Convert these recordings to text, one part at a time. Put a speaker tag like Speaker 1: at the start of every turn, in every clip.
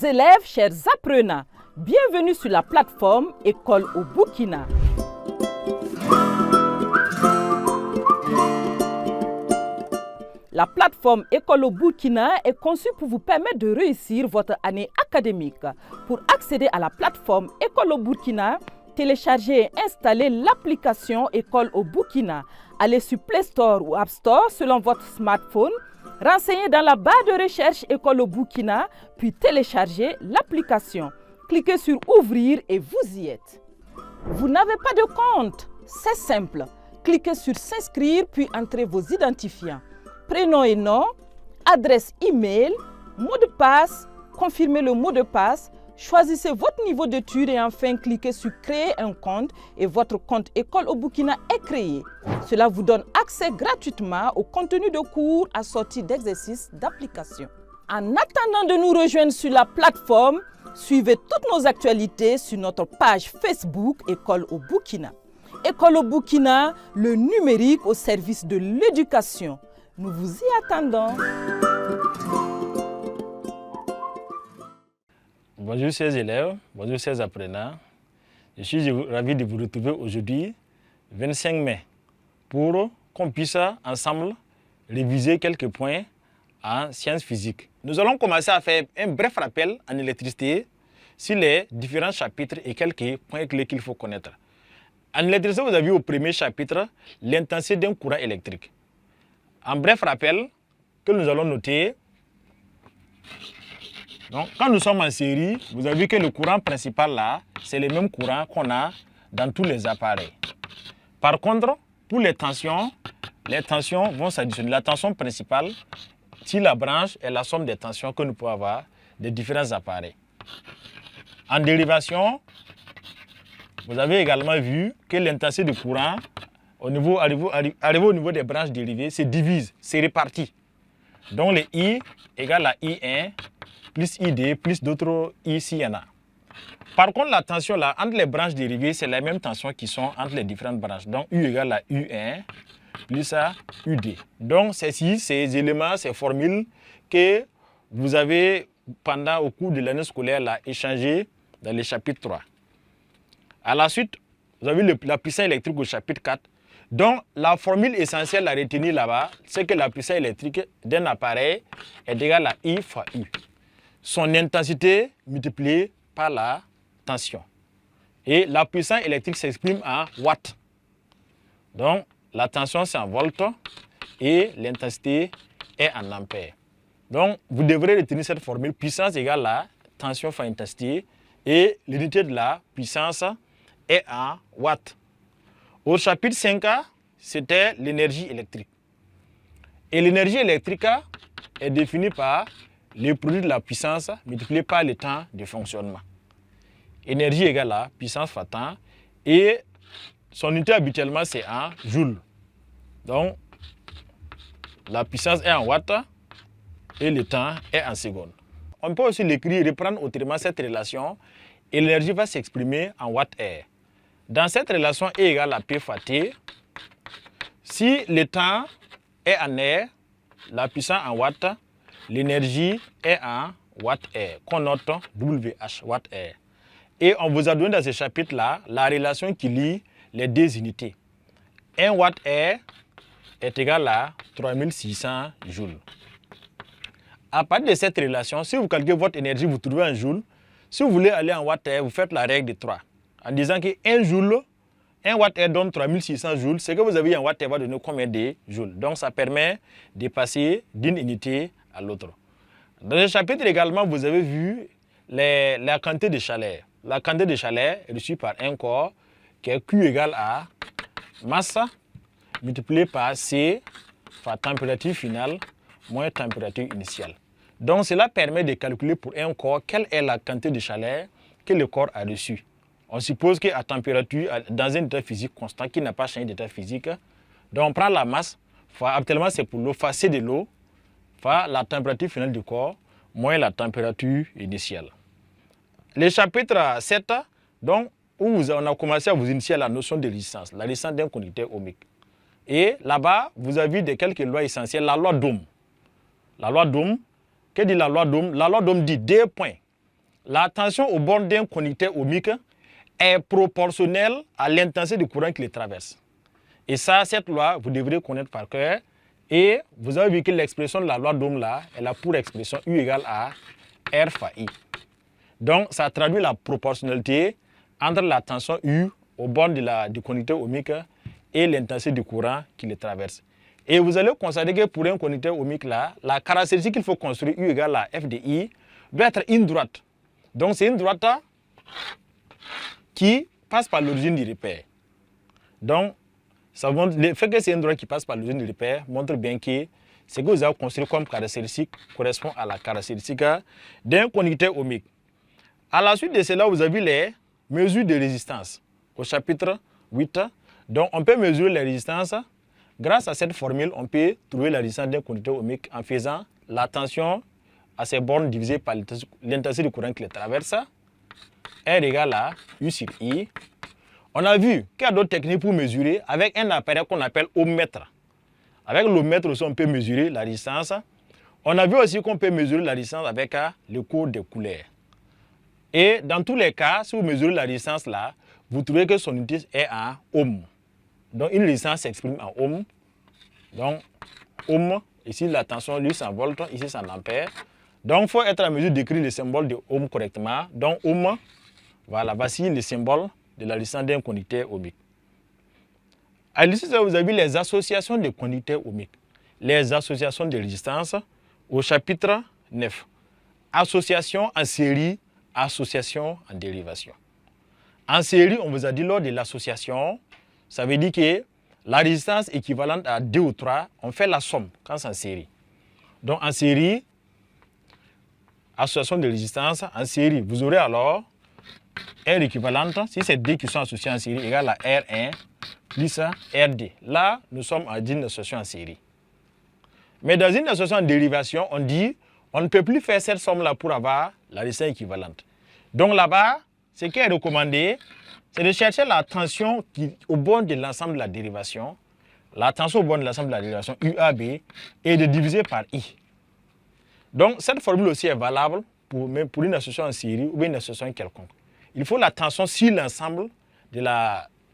Speaker 1: Chers élèves, chers apprenants, bienvenue sur la plateforme École au Burkina. La plateforme École au Burkina est conçue pour vous permettre de réussir votre année académique. Pour accéder à la plateforme École au Burkina, téléchargez et installez l'application École au Burkina. Allez sur Play Store ou App Store selon votre smartphone. Renseignez dans la barre de recherche École au Burkina, puis téléchargez l'application. Cliquez sur Ouvrir et vous y êtes. Vous n'avez pas de compte? C'est simple. Cliquez sur S'inscrire, puis entrez vos identifiants. Prénom et nom, adresse email, mot de passe, confirmez le mot de passe, choisissez votre niveau d'études et enfin cliquez sur Créer un compte et votre compte École au Burkina est créé. Cela vous donne accès gratuitement au contenu de cours assorti d'exercices d'application. En attendant de nous rejoindre sur la plateforme, suivez toutes nos actualités sur notre page Facebook École au Burkina. École au Burkina, le numérique au service de l'éducation. Nous vous y attendons.
Speaker 2: Bonjour chers élèves, bonjour chers apprenants. Je suis ravi de vous retrouver aujourd'hui, 25 mai, pour qu'on puisse ensemble réviser quelques points en sciences physiques. Nous allons commencer à faire un bref rappel en électricité sur les différents chapitres et quelques points clés qu'il faut connaître. En électricité, vous avez vu au premier chapitre l'intensité d'un courant électrique. En bref rappel, que nous allons noter, donc, quand nous sommes en série, vous avez vu que le courant principal là, c'est le même courant qu'on a dans tous les appareils. Par contre, pour les tensions vont s'additionner. La tension principale, si la branche est la somme des tensions que nous pouvons avoir des différents appareils. En dérivation, vous avez également vu que l'intensité du courant, arrivé au niveau des branches dérivées, se divise, c'est réparti. Donc le I égale à I1 plus ID plus d'autres I s'il y en a. Par contre, la tension là, entre les branches dérivées, c'est la même tension qui sont entre les différentes branches. Donc U égale à U1 plus à UD. Donc ces éléments, ces formules que vous avez au cours de l'année scolaire là, échangées dans le chapitre 3. À la suite, vous avez la puissance électrique au chapitre 4. Donc, la formule essentielle à retenir là-bas, c'est que la puissance électrique d'un appareil est égale à I fois U. Son intensité multipliée par la tension. Et la puissance électrique s'exprime en watts. Donc, la tension c'est en volts et l'intensité est en ampères. Donc, vous devrez retenir cette formule puissance égale à tension fois intensité et l'unité de la puissance est en watts. Au chapitre 5A, c'était l'énergie électrique. Et l'énergie électrique est définie par le produit de la puissance multiplié par le temps de fonctionnement. Énergie égale à puissance fois temps et son unité habituellement c'est en joules. Donc la puissance est en watts et le temps est en secondes. On peut aussi l'écrire, reprendre autrement cette relation et l'énergie va s'exprimer en watts-heure. Dans cette relation E égale à P fois T, si le temps est en heure, la puissance en watts, l'énergie est en watts-heure, qu'on note WH, watts-heure. Et on vous a donné dans ce chapitre-là la relation qui lie les deux unités. 1 watt-heure est égal à 3600 joules. À partir de cette relation, si vous calculez votre énergie, vous trouvez en joules. Si vous voulez aller en watt-heure, vous faites la règle de 3. En disant que 1 watt-heure donne 3600 joules, ce que vous avez en watt-heure va donner combien de joules. Donc ça permet de passer d'une unité à l'autre. Dans ce chapitre également, vous avez vu la quantité de chaleur. La quantité de chaleur est reçue par un corps qui est Q égale à masse multiplié par C fois température finale moins température initiale. Donc cela permet de calculer pour un corps quelle est la quantité de chaleur que le corps a reçue. On suppose qu'à température, dans un état physique constant qui n'a pas changé d'état physique, donc on prend la masse, actuellement c'est pour l'eau, fois C de l'eau, fois la température finale du corps, moins la température initiale. Le chapitre 7, donc, où on a commencé à vous initier à la notion de résistance, la résistance d'un conducteur ohmique. Et là-bas, vous avez quelques lois essentielles, la loi d'Ohm. La loi d'Ohm, que dit la loi d'Ohm? La loi d'Ohm dit 2 points la tension au bord d'un conducteur ohmique est proportionnelle à l'intensité du courant qui le traverse. Et ça, cette loi, vous devrez connaître par cœur. Et vous avez vu que l'expression de la loi d'Ohm là, elle a pour expression U égale à R fois I. Donc, ça traduit la proportionnalité entre la tension U au bord du conducteur ohmique et l'intensité du courant qui le traverse. Et vous allez constater que pour un conducteur ohmique là, la caractéristique qu'il faut construire U égale à F de I doit être une droite. Donc, c'est une droite qui passe par l'origine du repère. Donc, ça montre, le fait que c'est une droite qui passe par l'origine du repère montre bien que ce que vous avez construit comme caractéristique correspond à la caractéristique d'un conducteur ohmique. À la suite de cela, vous avez les mesures de résistance au chapitre 8. Donc, on peut mesurer les résistances. Grâce à cette formule, on peut trouver la résistance d'un conducteur ohmique en faisant la tension à ces bornes divisée par l'intensité du courant qui les traverse. R égale à U sur I. On a vu qu'il y a d'autres techniques pour mesurer avec un appareil qu'on appelle ohmmètre. Avec l'ohmmètre aussi, on peut mesurer la résistance. On a vu aussi qu'on peut mesurer la résistance avec le cours des couleurs. Et dans tous les cas, si vous mesurez la résistance là, vous trouvez que son unité est en ohm. Donc une résistance s'exprime en ohm. Donc ohm, ici la tension, lui c'est en volts, ici c'est en ampères. Donc il faut être à mesure d'écrire le symbole de ohm correctement. Donc ohm, voilà, voici le symbole de la résistance d'un conducteur ohmique. À l'issue, vous avez les associations de conducteurs ohmiques. Les associations de résistance au chapitre 9. Association en série, association en dérivation. En série, on vous a dit lors de l'association, ça veut dire que la résistance équivalente à 2 ou 3, on fait la somme quand c'est en série. Donc en série, association de résistance, en série, vous aurez alors R équivalente, si c'est D qui sont associés en série, égale à R1 plus RD. Là, nous sommes à une association en série. Mais dans une association en dérivation, on dit on ne peut plus faire cette somme-là pour avoir la résistance équivalente. Donc là-bas, ce qui est recommandé, c'est de chercher la tension au bord de l'ensemble de la dérivation, la tension au bord de l'ensemble de la dérivation UAB, et de diviser par I. Donc cette formule aussi est valable pour une association en série ou une association quelconque. Il faut la tension sur l'ensemble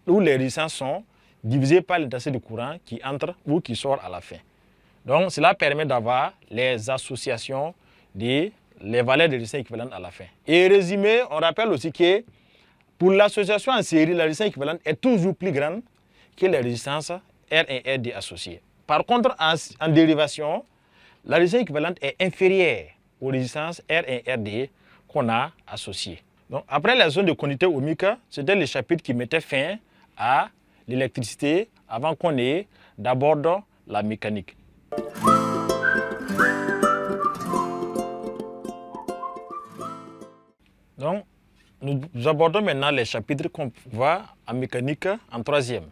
Speaker 2: où les résistances sont divisées par l'intensité du courant qui entre ou qui sort à la fin. Donc cela permet d'avoir les associations les valeurs de résistance équivalentes à la fin. Et résumé, on rappelle aussi que pour l'association en série, la résistance équivalente est toujours plus grande que les résistances R et RD associées. Par contre, en dérivation, la résistance équivalente est inférieure aux résistances R et RD qu'on a associées. Donc, après la zone de conducteur ohmique, c'était le chapitre qui mettait fin à l'électricité avant qu'on ait d'abord la mécanique. Donc, nous abordons maintenant les chapitres qu'on voit en mécanique en troisième.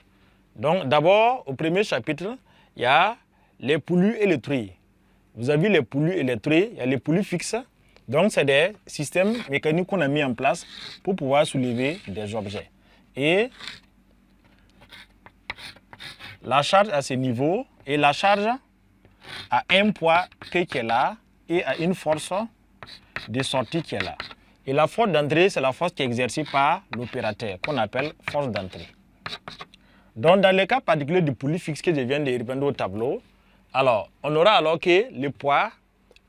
Speaker 2: Donc, d'abord, au premier chapitre, il y a les poulies et les treillis. Vous avez les poulies et les treillis, il y a les poulies fixes. Donc, c'est des systèmes mécaniques qu'on a mis en place pour pouvoir soulever des objets. Et la charge à ce niveau, et la charge a un poids qui est là et a une force de sortie qui est là. Et la force d'entrée, c'est la force qui est exercée par l'opérateur, qu'on appelle force d'entrée. Donc, dans le cas particulier du poulie fixe que je viens de reprendre au tableau, alors, on aura alors que le poids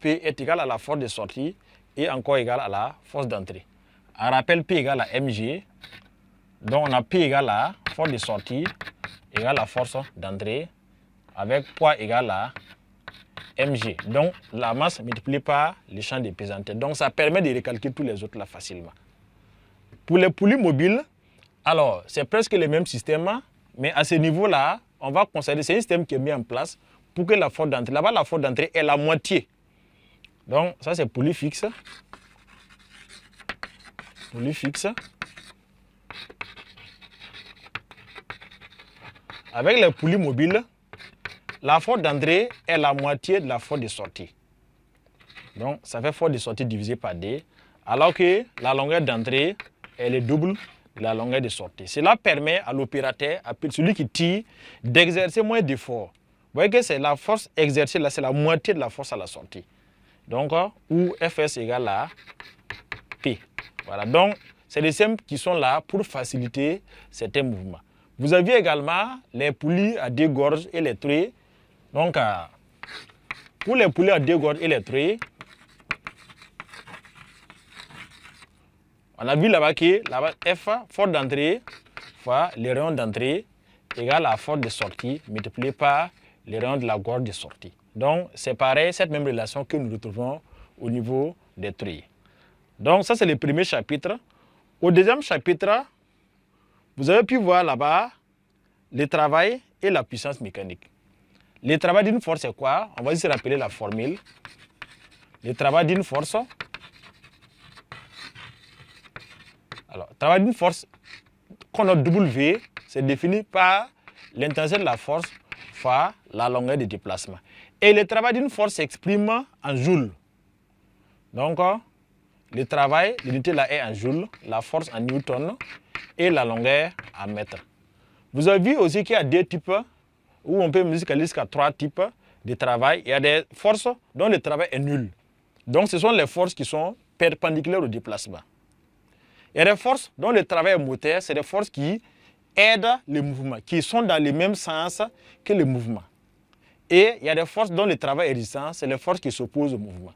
Speaker 2: P est égal à la force de sortie et encore égal à la force d'entrée. On rappelle P égale à mg. Donc, on a P égale à force de sortie égale à force d'entrée avec poids égal à mg. Donc, la masse multipliée par le champ de pesanteur. Donc, ça permet de recalculer tous les autres là facilement. Pour les poulies mobiles, alors, c'est presque le même système, mais à ce niveau-là, on va considérer c'est un système qui est mis en place pour que la force d'entrée, là-bas, la force d'entrée est la moitié. Donc, ça, c'est poulie fixe. Poulie fixe. Avec les poulies mobiles, la force d'entrée est la moitié de la force de sortie. Donc, ça fait force de sortie divisé par D, alors que la longueur d'entrée est le double de la longueur de sortie. Cela permet à l'opérateur, à celui qui tire, d'exercer moins d'efforts. Vous voyez que c'est la force exercée là, c'est la moitié de la force à la sortie. Donc, où Fs égale à P. Voilà, donc c'est des systèmes qui sont là pour faciliter certains mouvements. Vous avez également les poulies à deux gorges et les traits. Donc, pour les poulies à deux gorges et les traits, on a vu là-bas que F, force d'entrée, fois les rayons d'entrée, égale la force de sortie multiplié par les rayons de la gorge de sortie. Donc, c'est pareil, cette même relation que nous retrouvons au niveau des traits. Donc, ça, c'est le premier chapitre. Au deuxième chapitre, vous avez pu voir là-bas le travail et la puissance mécanique. Le travail d'une force, c'est quoi? On va juste rappeler la formule. Le travail d'une force. Alors, le travail d'une force qu'on a W, c'est défini par l'intensité de la force fois la longueur de déplacement. Et le travail d'une force s'exprime en joules. Donc, le travail, l'unité là est en joules, la force en newton et la longueur en mètres. Vous avez vu aussi qu'il y a deux types, où on peut mesurer jusqu'à 3 types de travail. Il y a des forces dont le travail est nul. Donc, ce sont les forces qui sont perpendiculaires au déplacement. Il y a des forces dont le travail est moteur, c'est des forces qui aident le mouvement, qui sont dans le même sens que le mouvement. Et il y a des forces dont le travail est résistant, c'est les forces qui s'opposent au mouvement.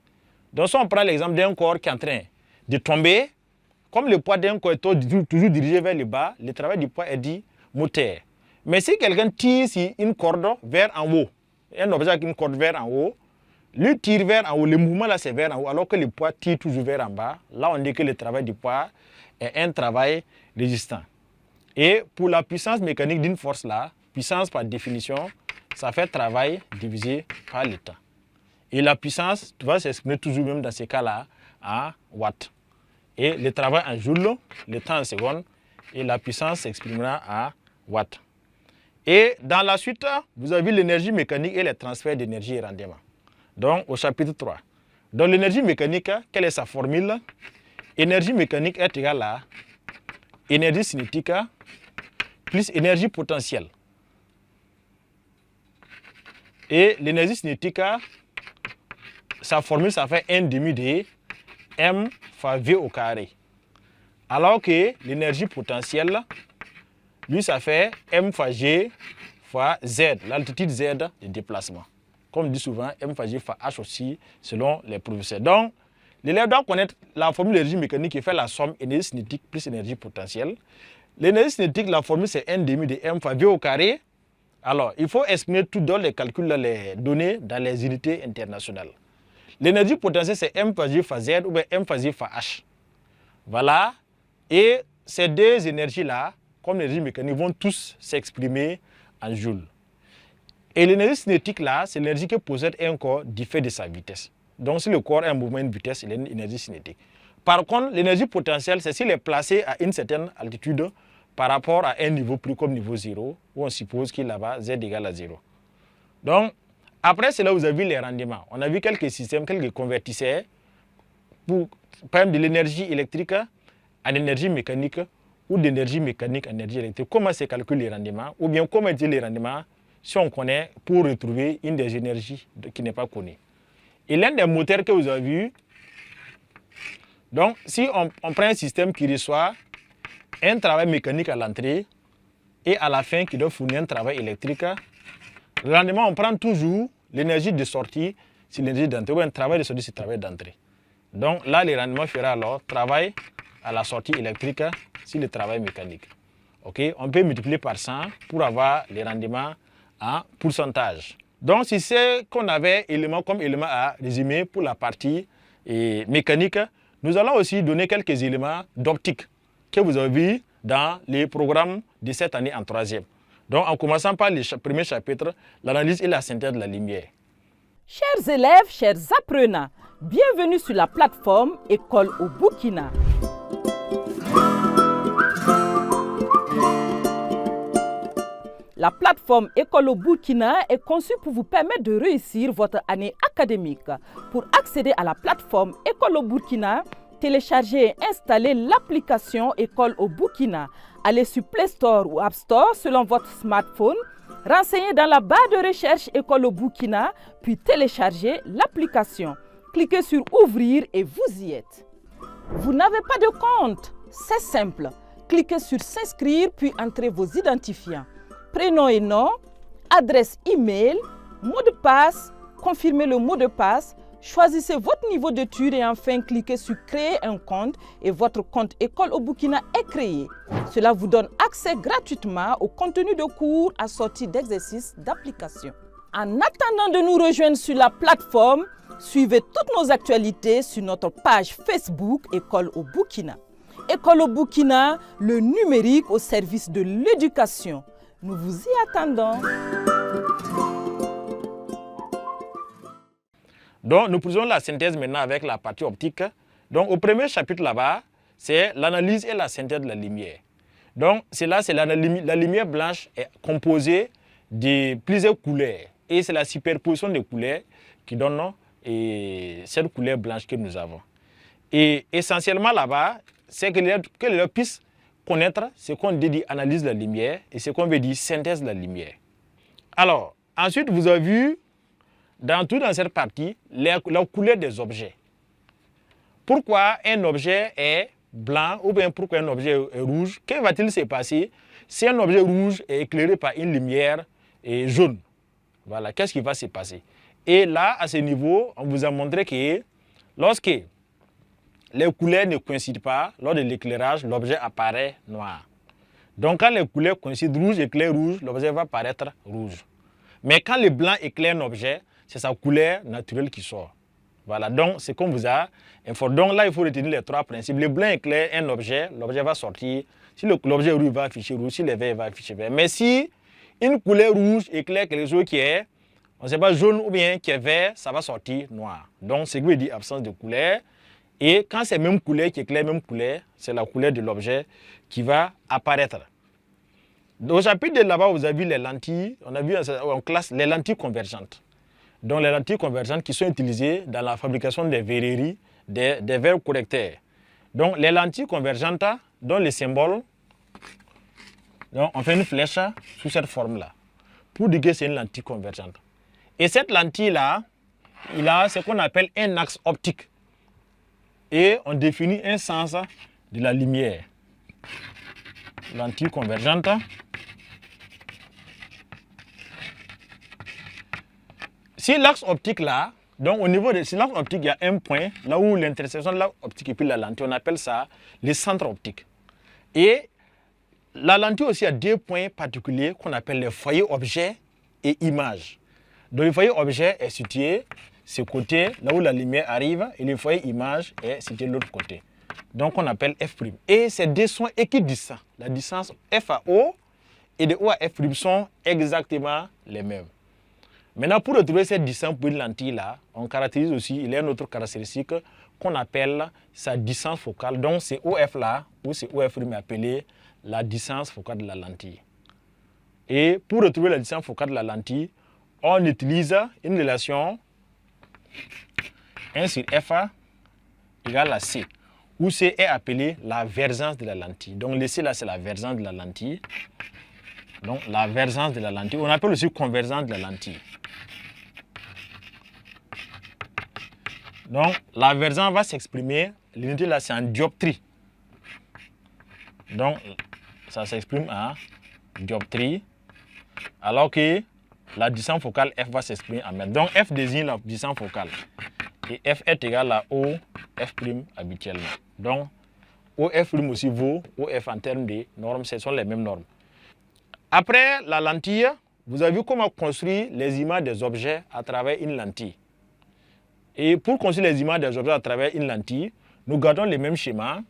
Speaker 2: Donc, si on prend l'exemple d'un corps qui est en train de tomber, comme le poids d'un corps est toujours dirigé vers le bas, le travail du poids est dit moteur. Mais si quelqu'un tire sur une corde vers en haut, un objet avec une corde vers en haut, lui tire vers en haut, le mouvement là c'est vers en haut, alors que le poids tire toujours vers en bas, là on dit que le travail du poids est un travail résistant. Et pour la puissance mécanique d'une force là, puissance par définition, ça fait travail divisé par le temps. Et la puissance va s'exprimer toujours même dans ces cas-là en watts. Et le travail en joules, le temps en secondes, et la puissance s'exprimera en watts. Et dans la suite, vous avez l'énergie mécanique et les transferts d'énergie et rendement. Donc, au chapitre 3. Donc, l'énergie mécanique, quelle est sa formule? Énergie mécanique est égale à énergie cinétique plus énergie potentielle. Et l'énergie cinétique, sa formule, ça fait 1 demi de M fois V au carré. Alors que l'énergie potentielle, lui, ça fait M fois G fois Z, l'altitude Z de déplacement. Comme dit souvent, M fois G fois H aussi, selon les professeurs. Donc, l'élève doit connaître la formule d'énergie mécanique qui fait la somme énergie cinétique plus énergie potentielle. L'énergie cinétique, la formule, c'est 1 demi de M fois V au carré. Alors, il faut exprimer tout dans les calculs, les données dans les unités internationales. L'énergie potentielle, c'est M fois G fois Z ou bien M fois G fois H. Voilà. Et ces deux énergies-là, comme l'énergie mécanique, vont tous s'exprimer en joules. Et l'énergie cinétique, là, c'est l'énergie que possède un corps du fait de sa vitesse. Donc, si le corps a un mouvement, une vitesse, il a une énergie cinétique. Par contre, l'énergie potentielle, c'est s'il est placé à une certaine altitude par rapport à un niveau plus comme niveau 0, où on suppose qu'il là-bas, Z égale à 0. Donc, après cela, vous avez vu les rendements. On a vu quelques systèmes, quelques convertisseurs pour prendre de l'énergie électrique en énergie mécanique ou d'énergie mécanique en énergie électrique. Comment se calculent les rendements ou bien comment dire les rendements si on connaît pour retrouver une des énergies qui n'est pas connue. Et l'un des moteurs que vous avez vu, donc si on prend un système qui reçoit un travail mécanique à l'entrée et à la fin qui doit fournir un travail électrique, le rendement, on prend toujours l'énergie de sortie sur l'énergie d'entrée ou un travail de sortie sur le travail d'entrée. Donc là, le rendement fera alors travail à la sortie électrique sur le travail mécanique. Okay? On peut multiplier par 100 pour avoir les rendements en pourcentage. Donc, si c'est qu'on avait élément comme élément à résumer pour la partie mécanique, nous allons aussi donner quelques éléments d'optique que vous avez vus dans les programmes de cette année en 3e. Donc, en commençant par le premier chapitre, l'analyse et la synthèse de la lumière.
Speaker 1: Chers élèves, chers apprenants, bienvenue sur la plateforme École au Burkina. La plateforme École au Burkina est conçue pour vous permettre de réussir votre année académique. Pour accéder à la plateforme École au Burkina, téléchargez et installez l'application École au Burkina. Allez sur Play Store ou App Store selon votre smartphone. Renseignez dans la barre de recherche École au Burkina, puis téléchargez l'application. Cliquez sur Ouvrir et vous y êtes. Vous n'avez pas de compte? C'est simple. Cliquez sur s'inscrire puis entrez vos identifiants. Prénom et nom, adresse email, mot de passe, confirmez le mot de passe, choisissez votre niveau d'études et enfin cliquez sur créer un compte et votre compte École au Burkina est créé. Cela vous donne accès gratuitement au contenu de cours assorti d'exercices d'application. En attendant de nous rejoindre sur la plateforme, suivez toutes nos actualités sur notre page Facebook École au Burkina. École au Burkina, le numérique au service de l'éducation. Nous vous y attendons.
Speaker 2: Donc, nous faisons la synthèse maintenant avec la partie optique. Donc, au premier chapitre là-bas, c'est l'analyse et la synthèse de la lumière. Donc, c'est la lumière blanche est composée de plusieurs couleurs. Et c'est la superposition des couleurs qui donne cette couleur blanche que nous avons. Et essentiellement là-bas, c'est que les puissent connaître ce qu'on dit analyse de la lumière et ce qu'on veut dire synthèse de la lumière. Alors, ensuite, vous avez vu dans cette partie la couleur des objets. Pourquoi un objet est blanc ou bien pourquoi un objet est rouge? Que va-t-il se passer si un objet rouge est éclairé par une lumière jaune? Voilà, qu'est-ce qui va se passer? Et là, à ce niveau, on vous a montré que lorsque les couleurs ne coïncident pas, lors de l'éclairage, l'objet apparaît noir. Donc, quand les couleurs coïncident, rouge éclaire rouge, l'objet va paraître rouge. Mais quand le blanc éclaire un objet, c'est sa couleur naturelle qui sort. Voilà, donc c'est comme vous a informé. Donc là, il faut retenir les trois principes. Le blanc éclaire un objet, l'objet va sortir. Si l'objet rouge va afficher rouge, si le vert va afficher vert. Mais si une couleur rouge éclaire quelque chose qui est, on ne sait pas, jaune ou bien qui est vert, ça va sortir noir. Donc, c'est ce qui veut dire absence de couleur. Et quand c'est même couleur qui éclaire même couleur, c'est la couleur de l'objet qui va apparaître. Au chapitre de là-bas, vous avez vu les lentilles, on a vu en classe les lentilles convergentes. Donc les lentilles convergentes qui sont utilisées dans la fabrication des verreries, des verres correcteurs. Donc les lentilles convergentes, dont les symboles, donc on fait une flèche sous cette forme-là, pour dire que c'est une lentille convergente. Et cette lentille-là, il a ce qu'on appelle un axe optique. Et on définit un sens de la lumière. Lentille convergente. Si l'axe optique là, donc au niveau de l'axe optique, il y a un point, là où l'intersection de l'axe optique et puis la lentille, on appelle ça le centre optique. Et la lentille aussi a deux points particuliers qu'on appelle les foyers objet et image. Donc le foyer objet est situé ce côté, là où la lumière arrive, et le foyer image est situé de l'autre côté. Donc on appelle F'. Et ces deux sont équidistants. La distance F à O et de O à F' sont exactement les mêmes. Maintenant, pour retrouver cette distance pour une lentille là, on caractérise aussi, il y a une autre caractéristique qu'on appelle sa distance focale. Donc c'est OF là, ou c'est OF' appelé la distance focale de la lentille. Et pour retrouver la distance focale de la lentille, on utilise une relation 1 sur F égale à C, où C est appelé la versance de la lentille. Donc le C là, c'est la versance de la lentille. Donc la versance de la lentille, on appelle aussi convergence de la lentille. Donc la versance va s'exprimer, l'unité là c'est en dioptrie. Donc ça s'exprime en dioptrie, alors que la distance focale F va s'exprimer en mètres. Donc F désigne la distance focale. Et F est égal à OF' habituellement. Donc OF' aussi vaut OF en termes de normes, ce sont les mêmes normes. Après la lentille, vous avez vu comment construire les images des objets à travers une lentille. Et pour construire les images des objets à travers une lentille, nous gardons les mêmes schémas.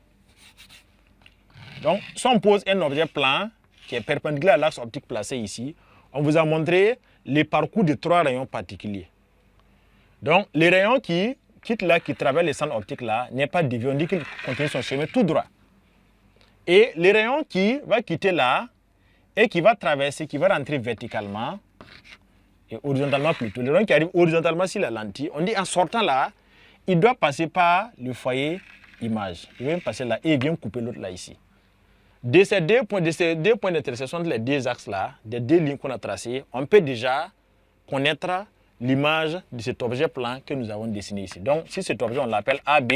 Speaker 2: Donc, si on pose un objet plan qui est perpendiculaire à l'axe optique placé ici, on vous a montré les parcours de trois rayons particuliers. Donc, les rayons qui quittent là, qui traversent le centre optique là, n'est pas dévié, on dit qu'il continue son chemin tout droit. Et les rayons qui vont quitter là, et qui va traverser, qui va rentrer verticalement, et horizontalement plutôt. Les rayons qui arrivent horizontalement sur la lentille, on dit en sortant là, il doit passer par le foyer image. Il vient passer là et il vient couper l'autre là ici. De ces deux points d'intersection de les deux axes là, des deux lignes qu'on a tracées, on peut déjà connaître l'image de cet objet plan que nous avons dessiné ici. Donc, si cet objet on l'appelle AB,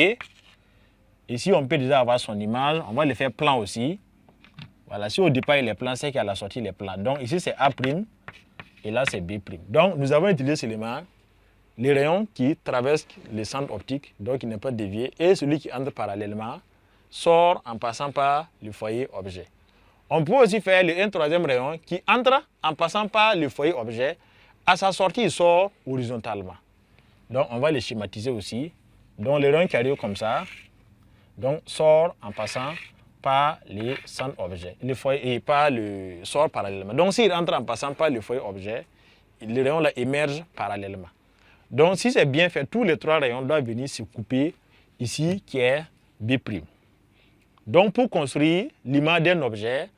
Speaker 2: Ici, on peut déjà avoir son image. On va le faire plan aussi. Voilà, si au départ il est plan, c'est qu'à la sortie il est plan. Donc ici c'est A' et là c'est B'. Donc nous avons utilisé seulement les rayons qui traversent les centres optiques, donc il n'est pas dévié, et celui qui entre parallèlement sort en passant par le foyer objet. On peut aussi faire un troisième rayon qui entre en passant par le foyer objet. À sa sortie, il sort horizontalement. Donc on va les schématiser aussi. Donc le rayon qui arrive comme ça, donc sort en passant par les centres objets, le foyer et par le sort parallèlement. Donc s'il entre en passant par le foyer objet, les rayons là émergent parallèlement. Donc si c'est bien fait, tous les trois rayons doivent venir se couper ici qui est B'. Donc pour construire l'image d'un objet,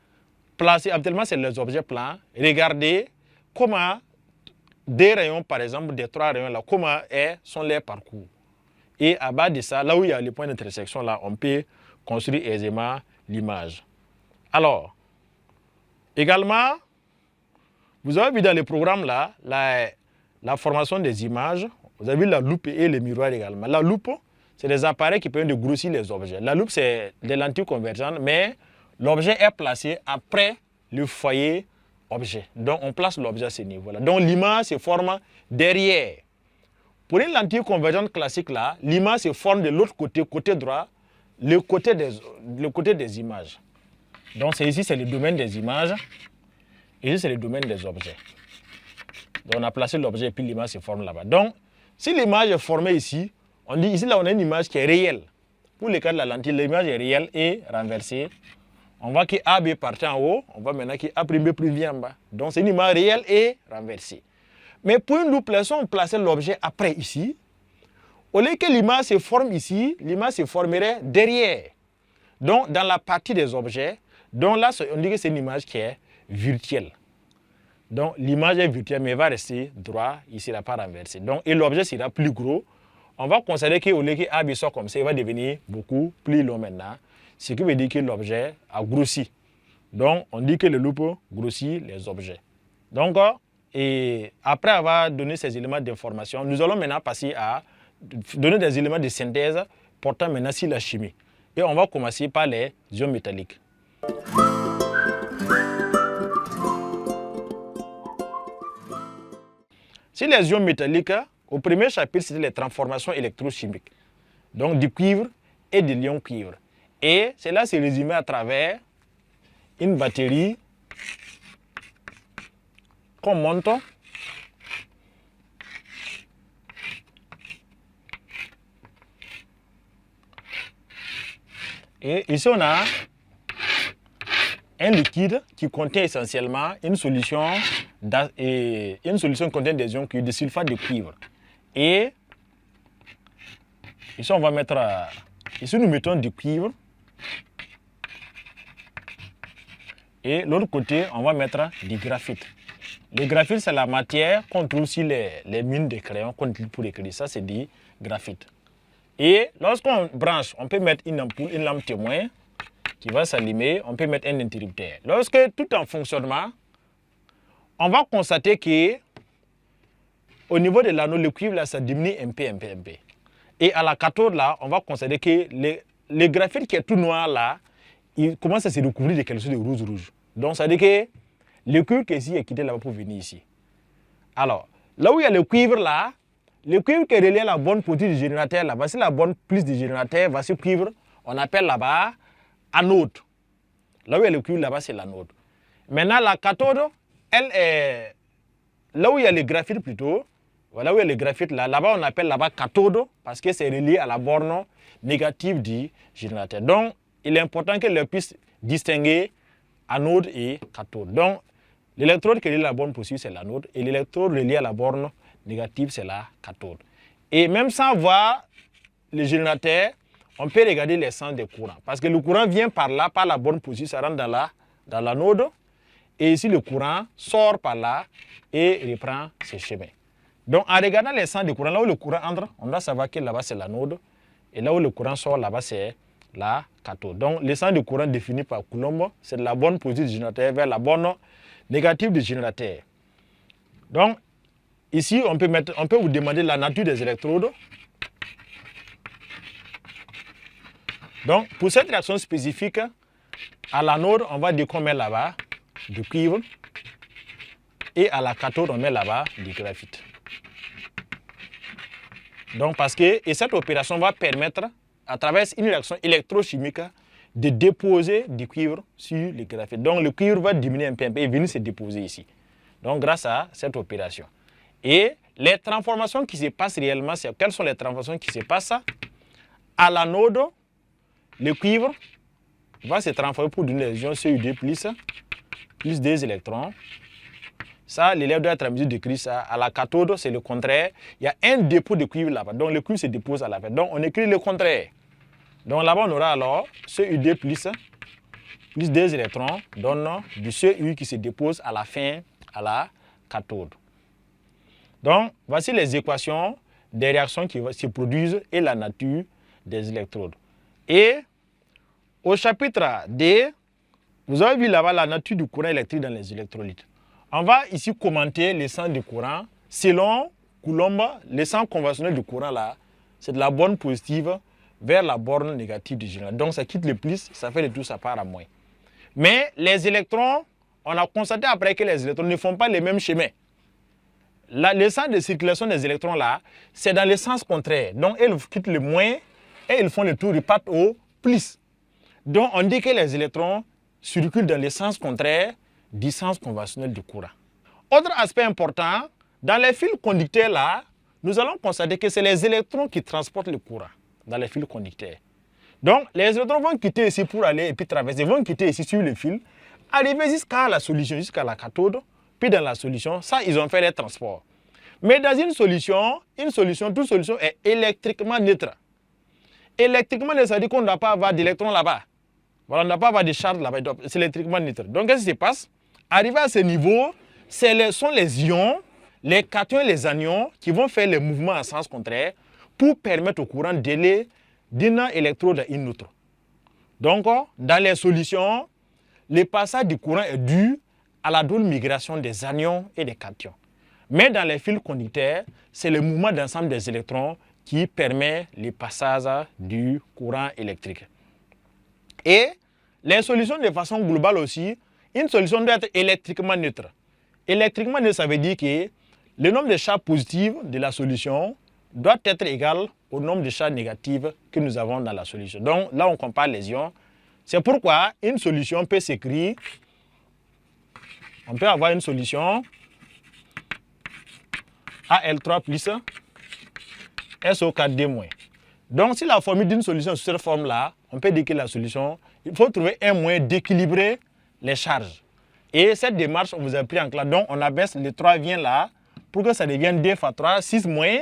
Speaker 2: placé, habituellement c'est les objets plans, regardez comment des rayons par exemple, des trois rayons là, comment sont leurs parcours. Et à bas de ça, là où il y a les points d'intersection là, on peut construire aisément l'image. Alors, également, vous avez vu dans le programme là, la formation des images, vous avez vu la loupe et le miroir également. La loupe, c'est des appareils qui permettent de grossir les objets. La loupe, c'est des lentilles convergentes, mais l'objet est placé après le foyer objet. Donc, on place l'objet à ce niveau-là. Donc, l'image se forme derrière. Pour une lentille convergente classique là, l'image se forme de l'autre côté, côté droit, le côté des images. Donc ici, c'est le domaine des images. Et ici, c'est le domaine des objets. Donc on a placé l'objet et puis l'image se forme là-bas. Donc, si l'image est formée ici, on dit ici, là, on a une image qui est réelle. Pour le cas de la lentille, l'image est réelle et renversée. On voit que AB partit en haut, on voit maintenant que A'B' vient en bas. Donc c'est une image réelle et renversée. Mais pour une loupe, on plaçait l'objet après ici. Au lieu que l'image se forme ici, l'image se formerait derrière. Donc, dans la partie des objets, donc là, on dit que c'est une image qui est virtuelle. Donc, l'image est virtuelle, mais elle va rester droit, il ne sera pas renversé. Donc, et l'objet sera plus gros. On va considérer qu'au lieu que AB soit comme ça, il va devenir beaucoup plus long maintenant. Ce qui veut dire que l'objet a grossi. Donc, on dit que le loupe grossit les objets. Donc, et après avoir donné ces éléments d'information, nous allons maintenant passer à donner des éléments de synthèse portant maintenant sur la chimie. Et on va commencer par les ions métalliques. Sur les ions métalliques, au premier chapitre, c'était les transformations électrochimiques. Donc du cuivre et de l'ion cuivre. Et cela se résumé à travers une batterie qu'on monte. Et ici, on a un liquide qui contient essentiellement une solution qui contient des ions cuivre, de sulfate de cuivre. Et ici, on va mettre, ici nous mettons du cuivre. Et l'autre côté, on va mettre du graphite. Le graphite, c'est la matière qu'on trouve sur les mines de crayons qu'on utilise pour écrire. Ça, c'est du graphite. Et lorsqu'on branche, on peut mettre une ampoule, une lampe témoin qui va s'allumer. On peut mettre un interrupteur. Lorsque tout est en fonctionnement, on va constater que au niveau de l'anneau, le cuivre, là, ça diminue un peu. Et à la cathode, là, on va constater que le graphite qui est tout noir, là, il commence à se recouvrir de quelque chose de rouge. Donc, ça veut dire que le cuivre qui est ici est quitté là-bas pour venir ici. Alors, là où il y a le cuivre, là, le cuivre qui est relié à la bonne partie du générateur, là, voici la bonne plus du générateur, voici le cuivre, on appelle là-bas anode. Là où il y a le cuivre, là-bas, c'est l'anode. Maintenant, la cathode, elle est là où il y a le graphite plutôt. Voilà où il y a le graphite, là-bas, on appelle là-bas cathode parce que c'est relié à la borne négative du générateur. Donc, il est important que l'on puisse distinguer anode et cathode. Donc, l'électrode qui est relié à la borne positive, c'est l'anode, et l'électrode relié à la borne négative, c'est la cathode. Et même sans voir le générateur, on peut regarder les sens des courants. Parce que le courant vient par là, par la borne positive, ça rentre dans l'anode. Et ici, le courant sort par là et reprend ses chemins. Donc, en regardant les sens des courants, là où le courant entre, on doit savoir que là-bas, c'est l'anode. Et là où le courant sort, là-bas, c'est la cathode. Donc, les sens du courant définis par Coulomb, c'est de la borne positive du générateur vers la borne négative du générateur. Donc, ici, on peut vous demander la nature des électrodes. Donc, pour cette réaction spécifique, à l'anode, on va dire qu'on met là-bas du cuivre et à la cathode, on met là-bas du graphite. Donc, et cette opération va permettre, à travers une réaction électrochimique, de déposer du cuivre sur le graphite. Donc, le cuivre va diminuer un peu et venir se déposer ici. Donc, grâce à cette opération. Et les transformations qui se passent réellement, quelles sont les transformations qui se passent? À l'anode, le cuivre va se transformer pour donner les ions CuD+, plus des électrons. Ça, l'élève doit être à mesure d'écrire ça. À la cathode, c'est le contraire. Il y a un dépôt de cuivre là-bas. Donc, le cuivre se dépose à la fin. Donc, on écrit le contraire. Donc, là-bas, on aura alors CuD+, plus des électrons, donne du Cu qui se dépose à la fin, à la cathode. Donc, voici les équations des réactions qui se produisent et la nature des électrodes. Et au chapitre D, vous avez vu là-bas la nature du courant électrique dans les électrolytes. On va ici commenter le sens du courant. Selon Coulomb, le sens conventionnel du courant là, c'est de la borne positive vers la borne négative du général. Donc ça quitte le plus, ça fait le tout, ça part à moins. Mais les électrons, on a constaté après que les électrons ne font pas les mêmes chemins. Le sens de circulation des électrons là, c'est dans le sens contraire. Donc ils quittent le moins et ils font le tour, ils partent au plus. Donc on dit que les électrons circulent dans le sens contraire du sens conventionnel du courant. Autre aspect important, dans les fils conducteurs là, nous allons constater que c'est les électrons qui transportent le courant dans les fils conducteurs. Donc les électrons vont quitter ici pour aller et puis traverser, vont quitter ici sur le fil, arriver jusqu'à la solution, jusqu'à la cathode, puis dans la solution, ça ils ont fait les transports. Mais dans une solution, toute solution est électriquement neutre. Électriquement neutre, ça veut dire qu'on ne doit pas avoir d'électrons là-bas. Voilà, on ne doit pas avoir de charge là-bas, c'est électriquement neutre. Donc qu'est-ce qui se passe? Arrivé à ce niveau, ce sont les ions, les cations et les anions qui vont faire les mouvements en sens contraire pour permettre au courant d'aller d'une électrode à une autre. Donc, dans les solutions, le passage du courant est dû à la double migration des anions et des cations. Mais dans les fils conducteurs, c'est le mouvement d'ensemble des électrons qui permet le passage du courant électrique. Et les solutions de façon globale aussi, une solution doit être électriquement neutre. Électriquement neutre, ça veut dire que le nombre de charges positives de la solution doit être égal au nombre de charges négatives que nous avons dans la solution. Donc là, on compare les ions. C'est pourquoi une solution peut s'écrire, on peut avoir une solution Al3 plus SO4D-. Donc si la formule d'une solution sous cette forme-là, on peut dire que la solution, il faut trouver un moyen d'équilibrer les charges. Et cette démarche, on vous a pris en classe. Donc on abaisse le 3 vient là, pour que ça devienne 2 fois 3, 6 moins.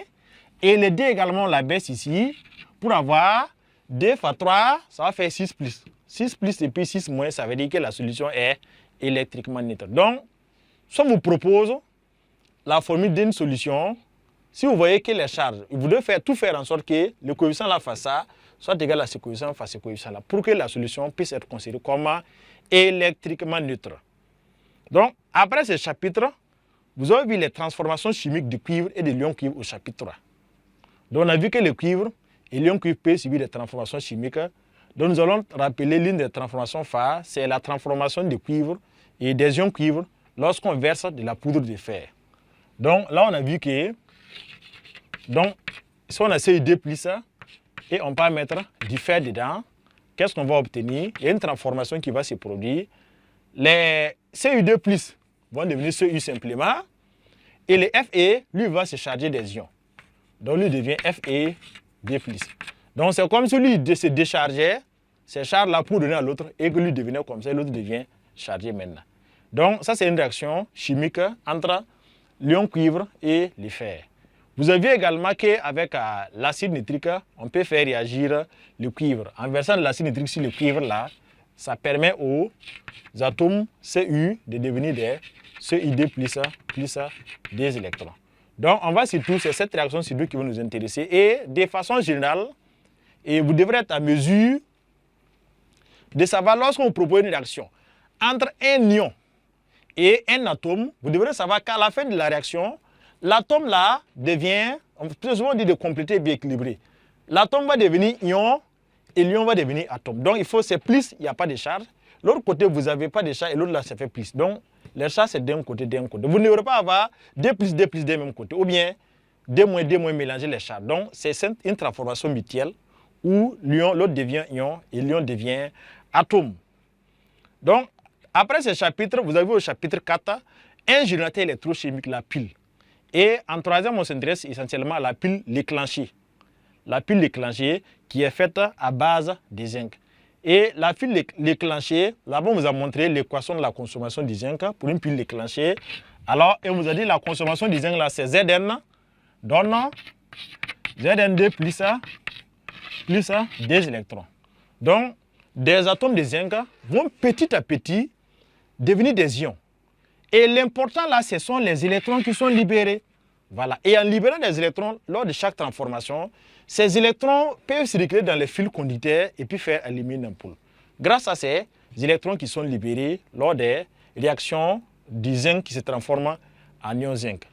Speaker 2: Et le 2 également, on l'abaisse ici, pour avoir 2 fois 3, ça va faire 6 plus. 6 plus et puis 6 moins, ça veut dire que la solution est électriquement neutre. Donc, si on vous propose la formule d'une solution, si vous voyez que les charges, vous devez tout faire en sorte que le coefficient là face ça soit égal à ce coefficient face ce coefficient là, pour que la solution puisse être considérée comme électriquement neutre. Donc, après ce chapitre, vous avez vu les transformations chimiques du cuivre et de l'ion cuivre au chapitre 3. Donc, on a vu que le cuivre et l'ion cuivre peuvent subir des transformations chimiques. Donc, nous allons rappeler l'une des transformations phares, c'est la transformation du cuivre et des ions cuivre lorsqu'on verse de la poudre de fer. Donc, là, on a vu que, si on a CuD+, et on peut mettre du fer dedans, qu'est-ce qu'on va obtenir? Il y a une transformation qui va se produire. Les CuD+, vont devenir Cu simplement, et le Fe, lui, va se charger des ions. Donc, lui devient FeD+. Donc, c'est comme si lui se déchargeait ces charges-là pour donner à l'autre, et que lui devenait comme ça, l'autre devient chargé maintenant. Donc, ça, c'est une réaction chimique entre l'ion cuivre et le fer. Vous avez également qu'avec l'acide nitrique, on peut faire réagir le cuivre. En versant de l'acide nitrique sur le cuivre, là, ça permet aux atomes Cu de devenir des CuD+, plus des électrons. Donc, on va surtout, c'est cette réaction sur deux qui va nous intéresser. Et de façon générale, et vous devrez être à mesure de savoir lorsqu'on propose une réaction entre un ion et un atome, vous devrez savoir qu'à la fin de la réaction, l'atome là devient, on peut souvent dire de compléter bien équilibré. L'atome va devenir ion et l'ion va devenir atome. Donc, c'est plus, il n'y a pas de charge. L'autre côté, vous n'avez pas de charge et l'autre là, ça fait plus. Donc, les charges, c'est d'un côté, d'un côté. Vous ne devrez pas avoir 2 plus 2 plus 2 même côté. Ou bien 2 moins 2 moins mélanger les charges. Donc, c'est une transformation mutuelle où l'autre devient ion et l'ion devient atome. Donc, après ce chapitre, vous avez au chapitre 4, un générateur électrochimique, la pile. Et en troisième, on s'intéresse essentiellement à la pile déclenchée. La pile déclenchée qui est faite à base de zinc. Et la pile déclenchée, là-bas, on vous a montré l'équation de la consommation du zinc pour une pile déclenchée. Alors, on vous a dit la consommation du zinc, là, c'est Zn, donne Zn2 plus des électrons. Donc, des atomes de zinc vont petit à petit devenir des ions. Et l'important là, ce sont les électrons qui sont libérés. Voilà. Et en libérant des électrons, lors de chaque transformation, ces électrons peuvent circuler dans les fils conducteurs et puis faire allumer une ampoule. Grâce à ces électrons qui sont libérés lors des réactions du zinc qui se transforment en ion zinc.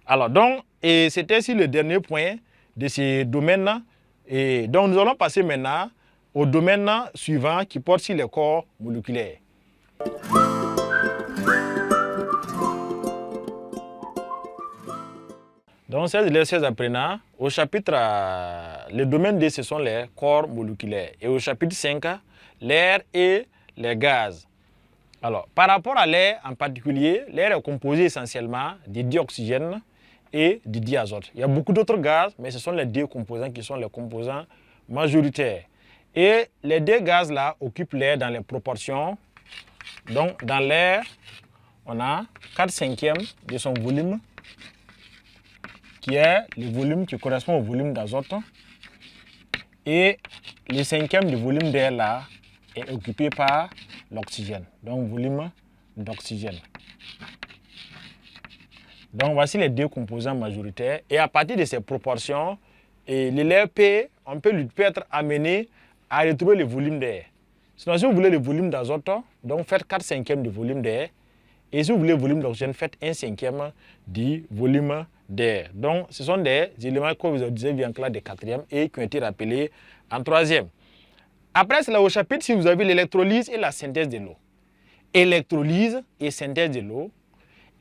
Speaker 2: Alors, donc, et c'était ainsi le dernier point de ce domaine-là. Et donc, nous allons passer maintenant au domaine suivant qui porte sur les corps moléculaires. Donc, ces apprenants, au chapitre, le domaine 2, ce sont les corps moléculaires. Et au chapitre 5, l'air et les gaz. Alors, par rapport à l'air en particulier, l'air est composé essentiellement de dioxygène et de diazote. Il y a beaucoup d'autres gaz, mais ce sont les deux composants qui sont les composants majoritaires. Et les deux gaz-là occupent l'air dans les proportions. Donc, dans l'air, on a 4/5 de son volume, qui est le volume qui correspond au volume d'azote. Et le 5e du volume d'air là est occupé par l'oxygène. Donc, volume d'oxygène. Donc, voici les deux composants majoritaires. Et à partir de ces proportions, l'air peut être amené à retrouver le volume d'air. Sinon, si vous voulez le volume d'azote, donc faites 4/5 du volume d'air. Et si vous voulez le volume d'oxygène, faites 1/5 du volume d'air. Donc, ce sont des éléments que vous avez vu en classe de 4e et qui ont été rappelés en 3e. Après cela, au chapitre, si vous avez l'électrolyse et la synthèse de l'eau. Électrolyse et synthèse de l'eau.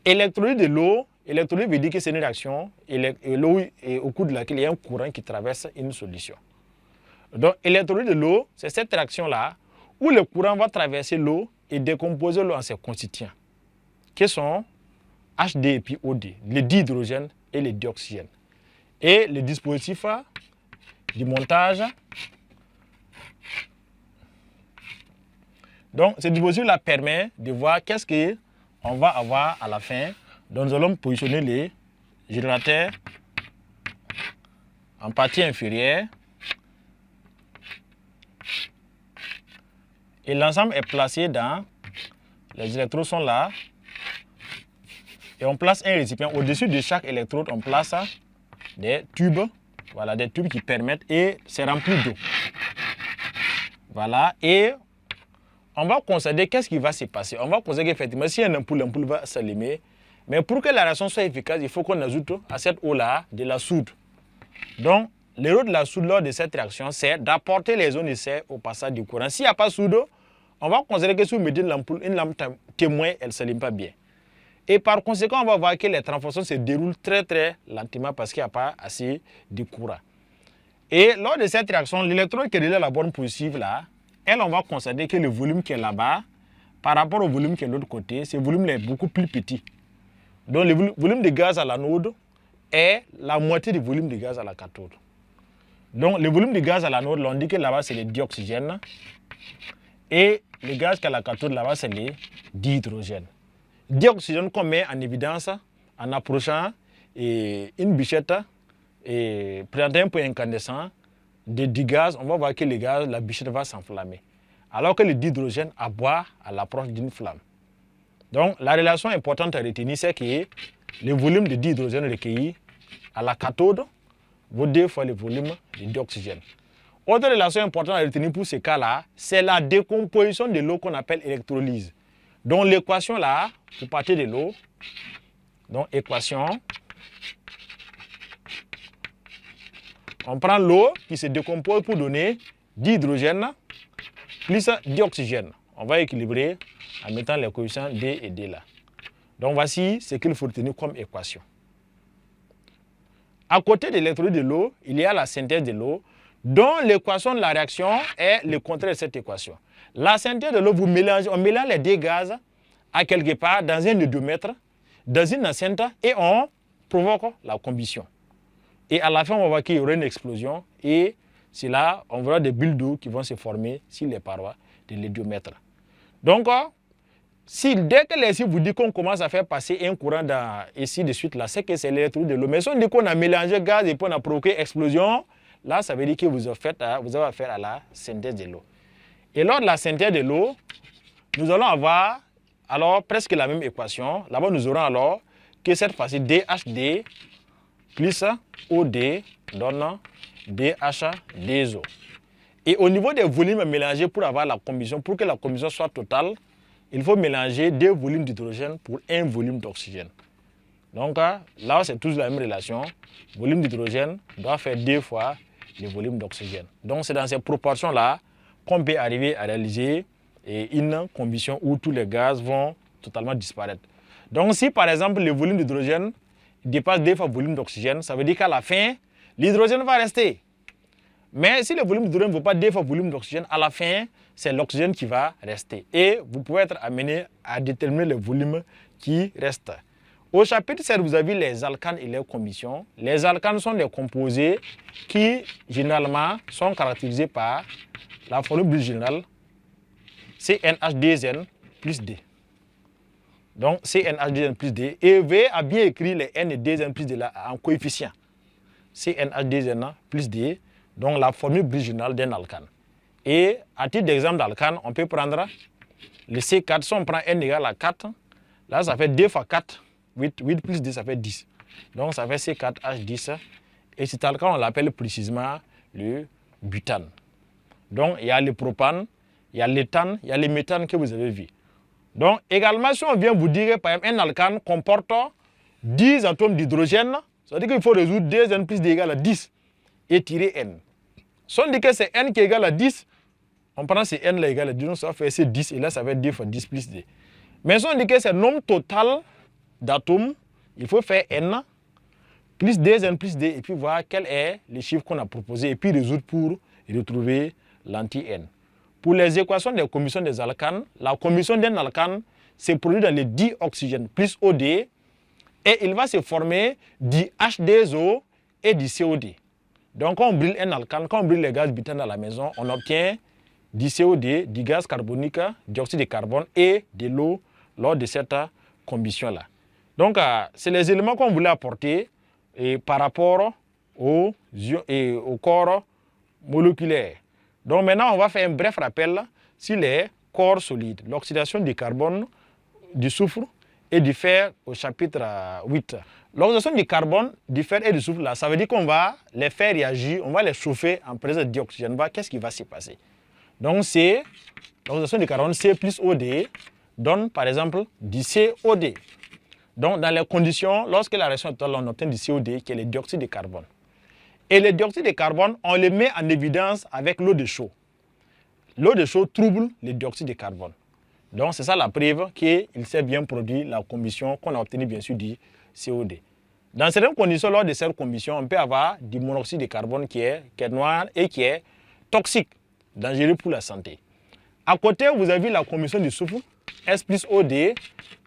Speaker 2: Électrolyse de l'eau, électrolyse veut dire que c'est une réaction l'eau au cours de laquelle il y a un courant qui traverse une solution. Donc, électrolyse de l'eau, c'est cette réaction-là où le courant va traverser l'eau et décomposer l'eau en ses constituants, qui sont HD et puis OD, le dihydrogène et le dioxygène. Et le dispositif du montage. Donc, ce dispositif-là permet de voir qu'est-ce qu'on va avoir à la fin. Donc, nous allons positionner les générateurs en partie inférieure. Et l'ensemble est placé dans, les électrodes sont là. Et on place un récipient. Au-dessus de chaque électrode, on place des tubes. Voilà, des tubes qui permettent, et c'est rempli d'eau. Voilà, et on va considérer qu'est-ce qui va se passer. On va considérer qu'effectivement, si il y a une ampoule, l'ampoule va s'allumer. Mais pour que la réaction soit efficace, il faut qu'on ajoute à cette eau-là de la soude. Donc, le rôle de la soude lors de cette réaction, c'est d'apporter les zones nécessaires au passage du courant. S'il n'y a pas de soude, on va considérer que si vous mettez une lampe témoin, elle ne s'allume pas bien. Et par conséquent, on va voir que les transformations se déroulent très très lentement parce qu'il n'y a pas assez de courant. Et lors de cette réaction, l'électrode qui est à la borne positive là, elle, on va considérer que le volume qui est là-bas, par rapport au volume qui est de l'autre côté, ce volume est beaucoup plus petit. Donc le volume de gaz à l'anode est la moitié du volume de gaz à la cathode. Donc le volume de gaz à l'anode, on dit que là-bas c'est le dioxygène. Et le gaz qui est à la cathode là-bas c'est le dihydrogène. Dioxygène qu'on met en évidence en approchant une bichette et présentant un point incandescent du gaz, on va voir que le gaz, la bichette va s'enflammer. Alors que le dihydrogène aboie à l'approche d'une flamme. Donc la relation importante à retenir, c'est que le volume de dihydrogène recueilli à la cathode vaut 2 fois le volume de dioxygène. Autre relation importante à retenir pour ce cas-là, c'est la décomposition de l'eau qu'on appelle électrolyse. Donc l'équation là, pour partir de l'eau, donc équation, on prend l'eau qui se décompose pour donner d'hydrogène plus d'oxygène. On va équilibrer en mettant les coefficients D et D là. Donc voici ce qu'il faut retenir comme équation. À côté de l'électrolyse de l'eau, il y a la synthèse de l'eau, dont l'équation de la réaction est le contraire de cette équation. La synthèse de l'eau, on mélange les deux gaz à quelque part dans un hydromètre, dans une enceinte, et on provoque la combustion. Et à la fin, on va voir qu'il y aura une explosion, et c'est là on verra des bulles d'eau qui vont se former sur les parois de l'hydromètre. Donc, dès que ici vous dit qu'on commence à faire passer un courant ici de suite, là, c'est que c'est l'électrolyse de l'eau. Mais si on dit qu'on a mélangé gaz et puis on a provoqué explosion, là, ça veut dire que vous avez affaire à la synthèse de l'eau. Et lors de la synthèse de l'eau, nous allons avoir alors presque la même équation. Là-bas, nous aurons alors que cette fois-ci DHD plus OD donne DHDO. Et au niveau des volumes mélangés pour avoir la combustion, pour que la combustion soit totale, il faut mélanger 2 volumes d'hydrogène pour 1 volume d'oxygène. Donc là, c'est toujours la même relation. Le volume d'hydrogène doit faire 2 fois le volume d'oxygène. Donc c'est dans ces proportions-là qu'on peut arriver à réaliser une combustion où tous les gaz vont totalement disparaître. Donc si par exemple le volume d'hydrogène dépasse 2 fois le volume d'oxygène, ça veut dire qu'à la fin, l'hydrogène va rester. Mais si le volume d'hydrogène ne vaut pas 2 fois le volume d'oxygène, à la fin, c'est l'oxygène qui va rester. Et vous pouvez être amené à déterminer le volume qui reste. Au chapitre 7, vous avez les alcanes et leurs combustions. Les alcanes sont des composés qui, généralement, sont caractérisés par la formule générale CnH2n plus D. Donc, CnH2n plus D. Et V a bien écrit les N et 2n plus D là en coefficient. CnH2n plus D. Donc, la formule générale d'un alcane. Et à titre d'exemple d'alcane, on peut prendre le C4. Si on prend N égale à 4, là, ça fait 2 fois 4. 8 plus 10, ça fait 10. Donc, ça fait C4H10. Et cet alcane, on l'appelle précisément le butane. Donc, il y a le propane, il y a l'éthane, il y a le méthane que vous avez vu. Donc, également, si on vient vous dire que, par exemple, un alcane comporte 10 atomes d'hydrogène, ça veut dire qu'il faut résoudre 2n plus D égale à 10 et tirer N. Si on dit que c'est N qui est égal à 10, on prend ces N là égal à 10, donc ça fait c'est 10, et là ça fait 2 fois 10 plus D. Mais si on dit que c'est le nombre total d'atomes, il faut faire N plus 2N plus D, et puis voir quel est le chiffre qu'on a proposé, et puis résoudre pour retrouver l'anti-N. Pour les équations de combustion des alcanes, la combustion d'un alcane se produit dans le dioxygène plus OD, et il va se former du H2O et du COD. Donc, quand on brûle un alcane, quand on brûle les gaz butane à la maison, on obtient du COD, du gaz carbonique, dioxyde de carbone et de l'eau lors de cette combustion-là. Donc, c'est les éléments qu'on voulait apporter par rapport au corps moléculaire. Donc, maintenant, on va faire un bref rappel sur les corps solides. L'oxydation du carbone, du soufre et du fer au chapitre 8. L'oxydation du carbone, du fer et du soufre, là, ça veut dire qu'on va les faire réagir, on va les chauffer en présence de dioxygène. Qu'est-ce qui va se passer? Donc, l'oxydation du carbone, C plus OD, donne par exemple du COD. Donc, dans les conditions, lorsque la réaction est totale, on obtient du COD, qui est le dioxyde de carbone. Et le dioxyde de carbone, on le met en évidence avec l'eau de chaux. L'eau de chaux trouble le dioxyde de carbone. Donc, c'est ça la preuve qu'il s'est bien produit la combustion qu'on a obtenue, bien sûr, du COD. Dans certaines conditions, lors de cette combustion, on peut avoir du monoxyde de carbone qui est noir et qui est toxique, dangereux pour la santé. À côté, vous avez la combustion du soufre, S plus OD,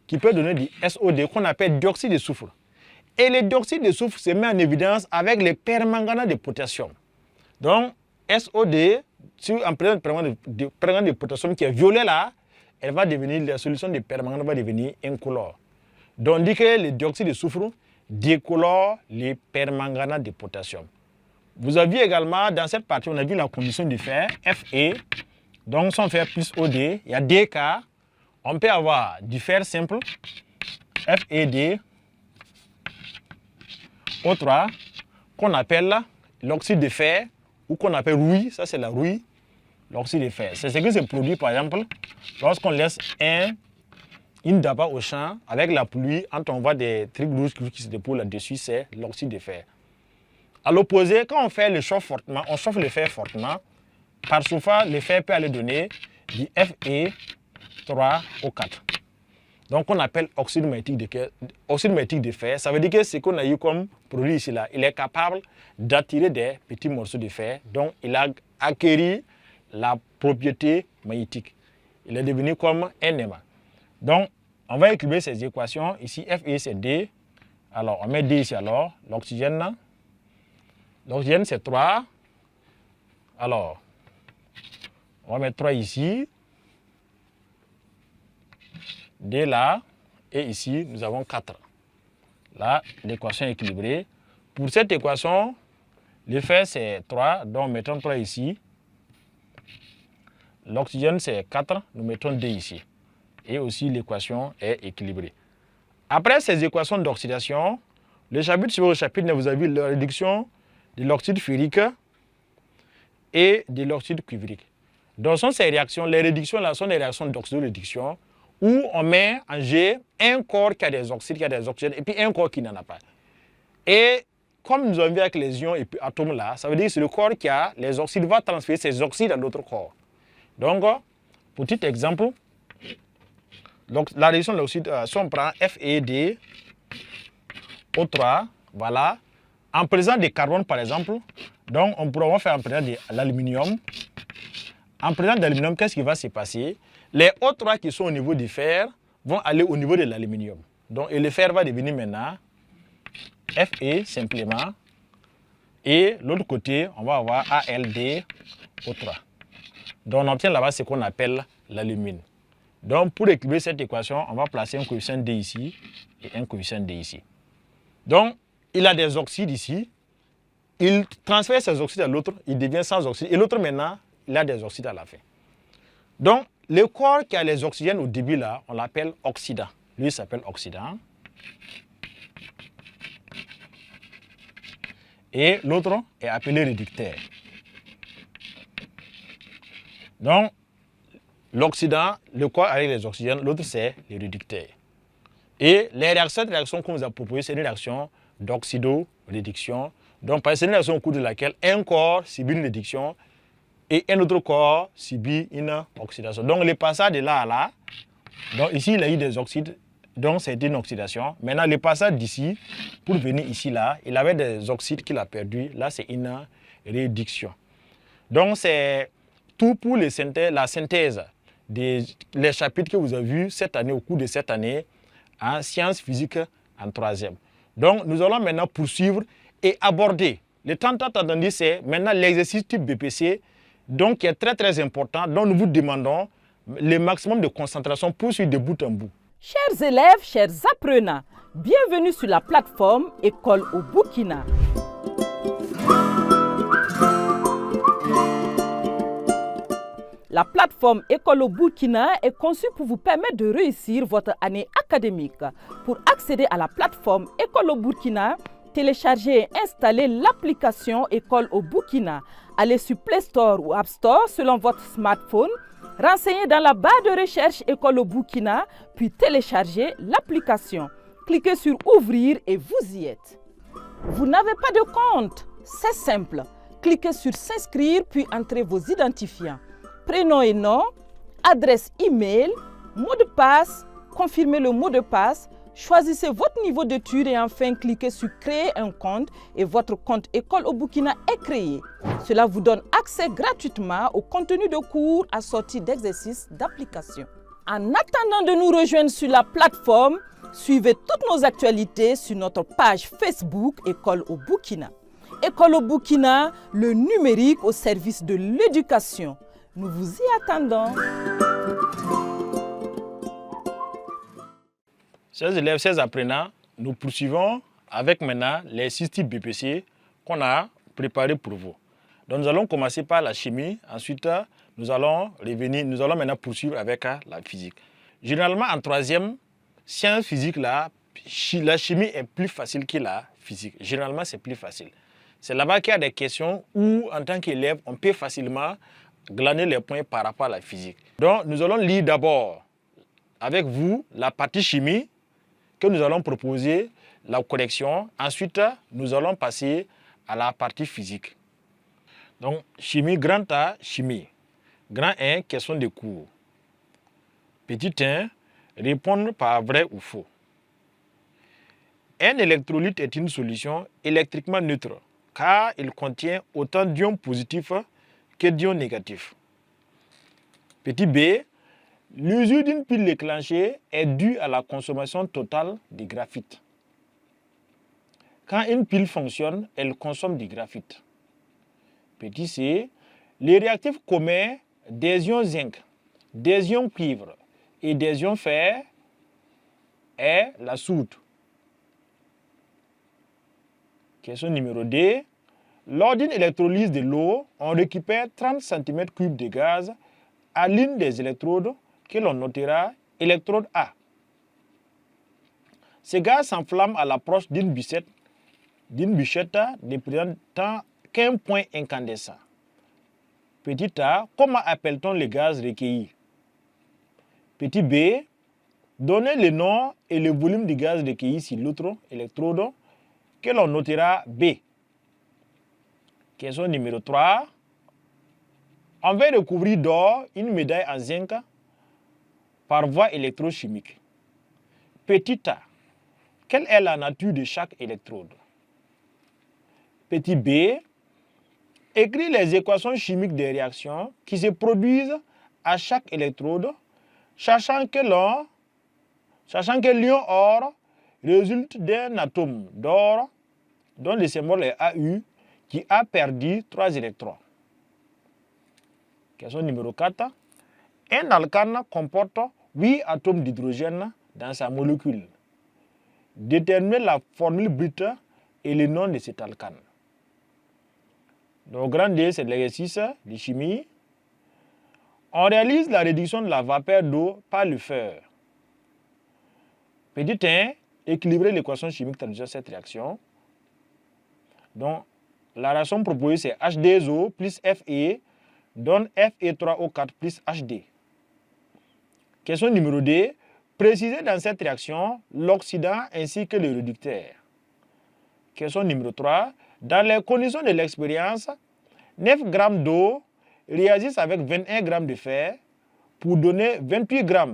Speaker 2: qui peut donner du SOD, qu'on appelle dioxyde de soufre. Et le dioxyde de soufre se met en évidence avec le permanganate de potassium. Donc, SOD, en présence de permanganate de potassium qui est violet là, la solution de permanganate va devenir incolore. Donc, on dit que le dioxyde de soufre décolore les permanganates de potassium. Vous avez également, dans cette partie, on a vu la combustion du fer, Fe. Donc, si on fait plus OD, il y a 2 cas. On peut avoir du fer simple, FeD, O3, qu'on appelle l'oxyde de fer, ou qu'on appelle rouille, ça c'est la rouille, l'oxyde de fer. C'est ce qui se produit, par exemple, lorsqu'on laisse une daba au champ, avec la pluie, quand on voit des trucs rouges qui se déposent là-dessus, c'est l'oxyde de fer. À l'opposé, quand on fait le chauffe fortement, on chauffe le fer fortement, par surface, le fer peut aller donner du Fe3O4. Donc, on appelle oxyde magnétique de fer. Ça veut dire que ce qu'on a eu comme produit ici, là, il est capable d'attirer des petits morceaux de fer. Donc, il a acquis la propriété magnétique. Il est devenu comme un aimant. Donc, on va écrire ces équations. Ici, Fe, c'est D. Alors, on met D ici alors. L'oxygène, c'est 3. Alors, on va mettre 3 ici. D là. Et ici, nous avons 4. Là, l'équation est équilibrée. Pour cette équation, le fer, c'est 3. Donc, mettons 3 ici. L'oxygène, c'est 4. Nous mettons D ici. Et aussi, l'équation est équilibrée. Après ces équations d'oxydation, le chapitre sur le chapitre, vous avez vu la réduction de l'oxyde ferrique et de l'oxyde cuivrique. Donc, sont ces réactions, les réductions là sont des réactions d'oxydoréduction où on met en G un corps qui a des oxydes, qui a des oxygènes, et puis un corps qui n'en a pas. Et comme nous avons vu avec les ions et puis atomes là, ça veut dire que c'est le corps qui a les oxydes va transférer ces oxydes à d'autres corps. Donc, petit exemple, donc, la réduction de l'oxyde, si on prend FeD, O3, voilà, en présence de carbone par exemple, donc on pourra faire en présence de l'aluminium. En présence d'aluminium, qu'est-ce qui va se passer? Les O3 qui sont au niveau du fer vont aller au niveau de l'aluminium. Donc, et le fer va devenir maintenant Fe simplement. Et l'autre côté, on va avoir AlDO3. Donc, on obtient là-bas ce qu'on appelle l'alumine. Donc, pour équilibrer cette équation, on va placer un coefficient D ici et un coefficient D ici. Donc, il a des oxydes ici. Il transfère ses oxydes à l'autre, il devient sans oxyde. Et l'autre, maintenant, il a des oxydes à la fin. Donc, le corps qui a les oxygènes au début, là, on l'appelle oxydant. Lui, il s'appelle oxydant. Et l'autre est appelé réducteur. Donc, l'oxydant, le corps avec les oxygènes, l'autre c'est le réducteur. Et les réactions qu'on vous a proposées, c'est une réaction d'oxydoréduction. Donc, c'est une réaction au cours de laquelle un corps subit une réduction et un autre corps subit une oxydation. Donc, le passage de là à là, donc ici il a eu des oxydes, donc c'est une oxydation. Maintenant, le passage d'ici, pour venir ici là, il avait des oxydes qu'il a perdus. Là, c'est une réduction. Donc, c'est tout pour la synthèse des chapitres que vous avez vus cette année, au cours de cette année, en sciences physiques en 3e. Donc, nous allons maintenant poursuivre et aborder. Le temps attendu, c'est maintenant l'exercice type BPC, donc qui est très très important, dont nous vous demandons le maximum de concentration pour suivre de bout en bout.
Speaker 1: Chers élèves, chers apprenants, bienvenue sur la plateforme École au Burkina. La plateforme École au Burkina est conçue pour vous permettre de réussir votre année académique. Pour accéder à la plateforme École au Burkina, téléchargez et installez l'application École au Burkina. Allez sur Play Store ou App Store selon votre smartphone. Renseignez dans la barre de recherche École au Burkina, puis téléchargez l'application. Cliquez sur Ouvrir et vous y êtes. Vous n'avez pas de compte? C'est simple. Cliquez sur S'inscrire, puis entrez vos identifiants. Prénom et nom, adresse email, mot de passe, confirmez le mot de passe, choisissez votre niveau d'études et enfin cliquez sur Créer un compte et votre compte École au Burkina est créé. Cela vous donne accès gratuitement au contenu de cours assorti d'exercices d'application. En attendant de nous rejoindre sur la plateforme, suivez toutes nos actualités sur notre page Facebook École au Burkina. École au Burkina, le numérique au service de l'éducation. Nous vous y attendons.
Speaker 2: Chers élèves, chers apprenants, nous poursuivons avec maintenant les 6 types BPC qu'on a préparés pour vous. Donc nous allons commencer par la chimie, ensuite nous allons maintenant poursuivre avec la physique. Généralement en 3e, sciences physiques, la chimie est plus facile que la physique. Généralement c'est plus facile. C'est là-bas qu'il y a des questions où en tant qu'élève, on peut facilement glaner les points par rapport à la physique. Donc, nous allons lire d'abord avec vous la partie chimie que nous allons proposer, la correction. Ensuite, nous allons passer à la partie physique. Donc, chimie, grand A, chimie. Grand 1, question de cours. Petit 1, répondre par vrai ou faux. Un électrolyte est une solution électriquement neutre car il contient autant d'ions positifs que d'ions négatifs. Petit B, l'usure d'une pile déclenchée est due à la consommation totale de graphite. Quand une pile fonctionne, elle consomme du graphite. Petit C, les réactifs communs des ions zinc, des ions cuivre et des ions fer est la soude. Question numéro 2. Lors d'une électrolyse de l'eau, on récupère 30 cm3 de gaz à l'une des électrodes que l'on notera électrode A. Ce gaz s'enflamme à l'approche d'une bûchette ne présentant qu'un point incandescent. Petit A, comment appelle-t-on le gaz recueilli? Petit B, donnez le nom et le volume du gaz recueilli sur l'autre électrode que l'on notera B. Question numéro 3. On va recouvrir d'or une médaille en zinc par voie électrochimique. Petit A, quelle est la nature de chaque électrode? Petit B, écris les équations chimiques des réactions qui se produisent à chaque électrode, sachant que l'ion or résulte d'un atome d'or dont le symbole est AU qui a perdu 3 électrons. Question numéro 4. Un alcane comporte 8 atomes d'hydrogène dans sa molécule. Déterminez la formule brute et le nom de cet alcane. Donc, grand D, c'est l'exercice de chimie. On réalise la réduction de la vapeur d'eau par le fer. Petit 1, équilibrer l'équation chimique traduisant cette réaction. Donc, la réaction proposée, c'est H2O plus Fe donne Fe3O4 plus HD. Question numéro 2. Précisez dans cette réaction l'oxydant ainsi que le réducteur. Question numéro 3. Dans les conditions de l'expérience, 9 g d'eau réagissent avec 21 g de fer pour donner 28 g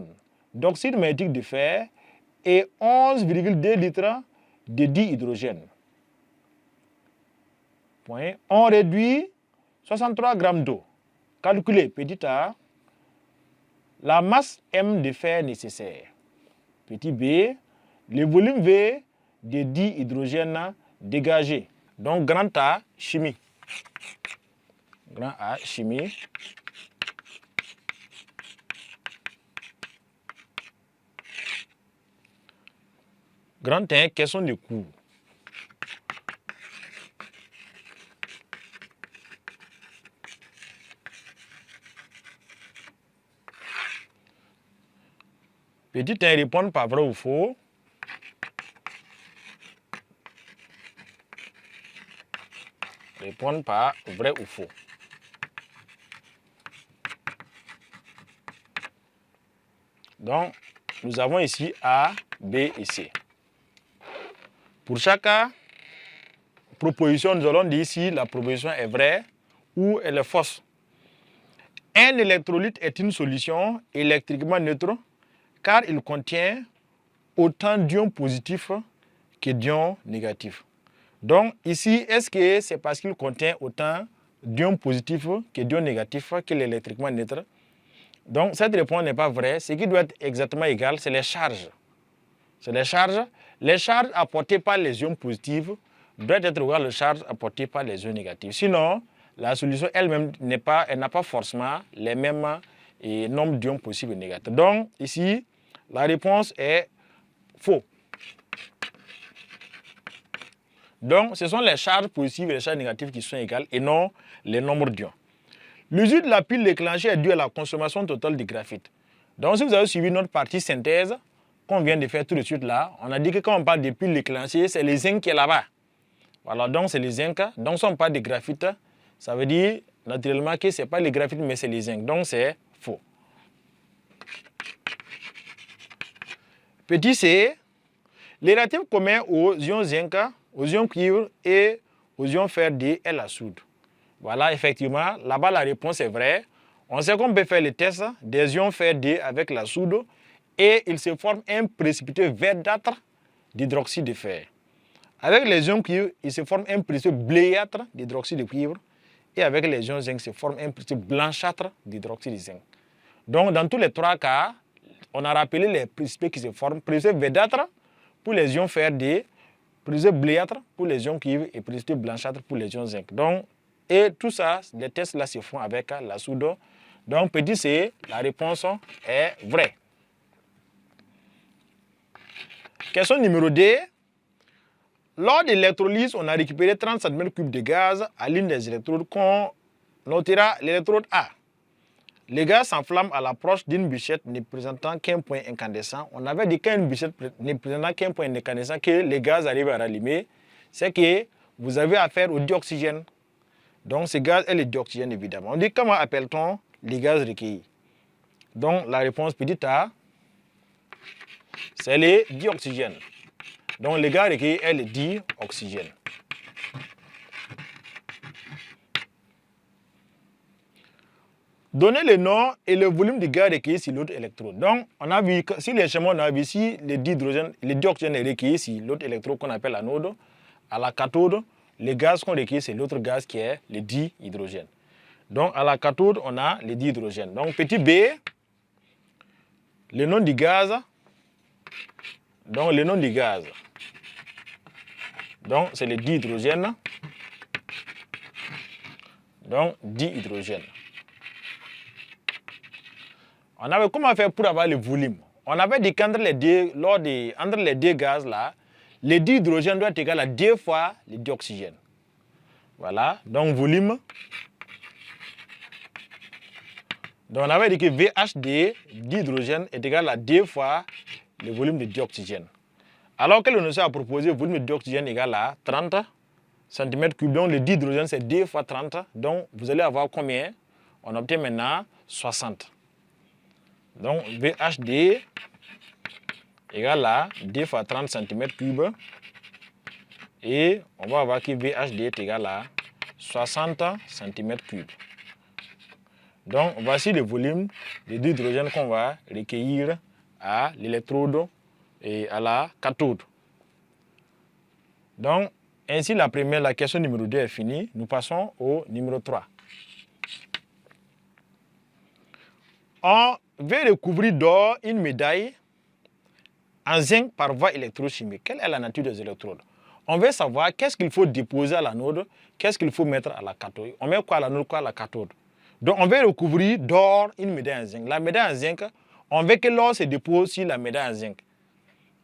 Speaker 2: d'oxyde magnétique de fer et 11,2 litres de dihydrogène. Point. On réduit 63 g d'eau. Calculez, petit a, la masse M de fer nécessaire. Petit b, le volume V de dihydrogène dégagé. Donc, grand A, chimie. Grand A, chimie. Grand 1, question de cours. Petit 1, répondre par vrai ou faux. Répondre par vrai ou faux. Donc, nous avons ici A, B et C. Pour chaque proposition, nous allons dire si la proposition est vraie ou elle est fausse. Un électrolyte est une solution électriquement neutre car il contient autant d'ions positifs que d'ions négatifs. Donc ici, est-ce que c'est parce qu'il contient autant d'ions positifs que d'ions négatifs qu'il est électriquement neutre? Donc cette réponse n'est pas vraie. Ce qui doit être exactement égal, c'est les charges. C'est les charges. Les charges apportées par les ions positifs doivent être égales aux charges apportées par les ions négatifs. Sinon, la solution elle-même n'a pas forcément les mêmes nombres d'ions possibles et négatifs. Donc ici, la réponse est faux. Donc, ce sont les charges positives et les charges négatives qui sont égales et non les nombres d'ions. L'usure de la pile déclenchée est due à la consommation totale de graphite. Donc, si vous avez suivi notre partie synthèse qu'on vient de faire tout de suite là, on a dit que quand on parle de pile déclenchée, c'est le zinc qui est là-bas. Voilà, donc c'est le zinc. Donc, si on parle de graphite, ça veut dire naturellement que ce n'est pas le graphite, mais c'est le zinc. Donc, c'est faux. Petit c, les réactifs communs aux ions zinc, aux ions cuivre et aux ions fer D est la soude. Voilà, effectivement, là-bas, la réponse est vraie. On sait qu'on peut faire le test des ions fer D avec la soude et il se forme un précipité verdâtre d'hydroxyde de fer. Avec les ions cuivre, il se forme un précipité bleuâtre d'hydroxyde de cuivre et avec les ions zinc, il se forme un précipité blanchâtre d'hydroxyde de zinc. Donc, dans tous les trois cas, on a rappelé les précipités qui se forment. Précipité verdâtre pour les ions fer D, précipité bleuâtre pour les ions cuivre et précipité blanchâtre pour les ions zinc. Donc, et tout ça, les tests là se font avec la soude. Donc, petit C, la réponse est vraie. Question numéro 2. Lors de l'électrolyse, on a récupéré 30 cm3 de gaz à l'une des électrodes qu'on notera l'électrode A. Le gaz s'enflamme à l'approche d'une bûchette ne présentant qu'un point incandescent. On avait dit qu'une bûchette ne présentant qu'un point incandescent, que le gaz arrive à rallumer. C'est que vous avez affaire au dioxygène. Donc, ce gaz est le dioxygène, évidemment. On dit comment appelle-t-on les gaz recueillis? Donc, la réponse petit A, c'est le dioxygène. Donc, le gaz recueilli est le dioxygène. Donnez le nom et le volume du gaz recueilli sur l'autre électrode. Donc, on a vu, si les schémas, on a vu ici, le dioxygène est recueilli sur l'autre électrode qu'on appelle l'anode. À la cathode, le gaz qu'on recueille, c'est l'autre gaz qui est le dihydrogène. Donc, à la cathode, on a le dihydrogène. Donc, petit b, le nom du gaz. Donc, le nom du gaz. Donc, c'est le dihydrogène. Donc, dihydrogène. On avait comment faire pour avoir le volume? On avait dit qu'entre les deux gaz là, le dihydrogène doit être égal à 2 fois le dioxygène. Voilà, donc volume. Donc on avait dit que VHD, dihydrogène, est égal à 2 fois le volume de dioxygène. Alors que le notion a proposé le volume de dioxygène égal à 30 cm3. Donc le dihydrogène c'est 2 fois 30. Donc vous allez avoir combien? On obtient maintenant 60. Donc VHD égale à 2 fois 30 cm3. Et on va avoir que VHD est égal à 60 cm3. Donc voici le volume de dihydrogène qu'on va recueillir à l'électrode et à la cathode. Donc ainsi la question numéro 2 est finie. Nous passons au numéro 3. On veut recouvrir d'or une médaille en zinc par voie électrochimique. Quelle est la nature des électrodes? On veut savoir qu'est-ce qu'il faut déposer à l'anode, qu'est-ce qu'il faut mettre à la cathode. On met quoi à l'anode, quoi à la cathode. Donc on veut recouvrir d'or une médaille en zinc. La médaille en zinc, on veut que l'or se dépose sur la médaille en zinc.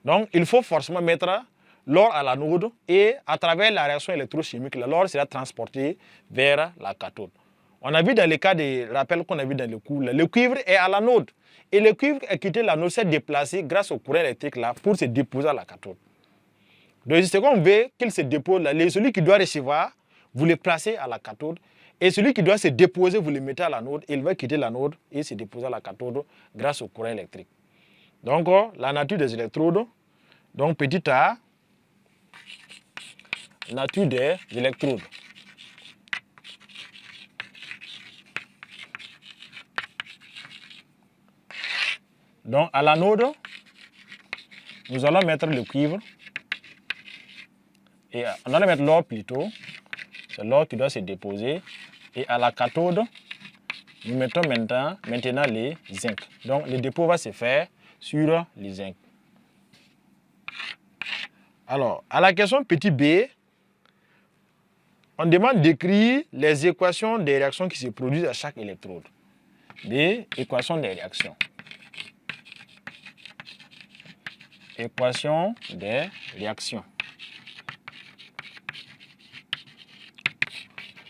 Speaker 2: Donc il faut forcément mettre l'or à l'anode et à travers la réaction électrochimique, l'or sera transporté vers la cathode. On a vu dans le cas des rappels qu'on a vu dans le cours, le cuivre est à l'anode. Et le cuivre a quitté l'anode, s'est déplacé grâce au courant électrique là pour se déposer à la cathode. Donc c'est qu'on veut qu'il se dépose là. Celui qui doit recevoir, vous le placez à la cathode. Et celui qui doit se déposer, vous le mettez à l'anode. Il va quitter l'anode et se déposer à la cathode grâce au courant électrique. Donc la nature des électrodes. Donc petit a, nature des électrodes. Donc à l'anode, nous allons mettre le cuivre. Et on allait mettre l'or plutôt. C'est l'or qui doit se déposer. Et à la cathode, nous mettons maintenant les zinc. Donc le dépôt va se faire sur les zinc. Alors, à la question petit b, on demande d'écrire les équations des réactions qui se produisent à chaque électrode. Des équations des réactions. Équation des réactions.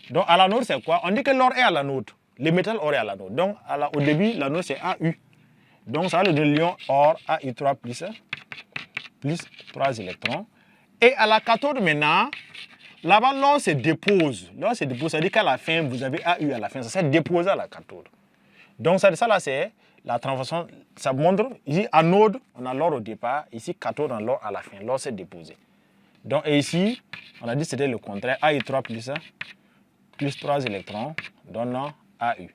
Speaker 2: Donc à l'anode c'est quoi? On dit que l'or est à l'anode. Le métal or est à l'anode. Donc au début l'anode c'est AU. Donc ça va le donner l'ion or AU3 plus 3 électrons. Et à la cathode maintenant, là-bas l'or se dépose. L'or se dépose, ça veut dire qu'à la fin vous avez AU à la fin. Ça s'est déposé à la cathode. Donc ça là c'est la transformation. Ça montre ici anode on a l'or au départ. Ici cathode on a l'or à la fin. L'or s'est déposé. Donc et ici on a dit que c'était le contraire. AU3 plus plus 3 électrons donne AU.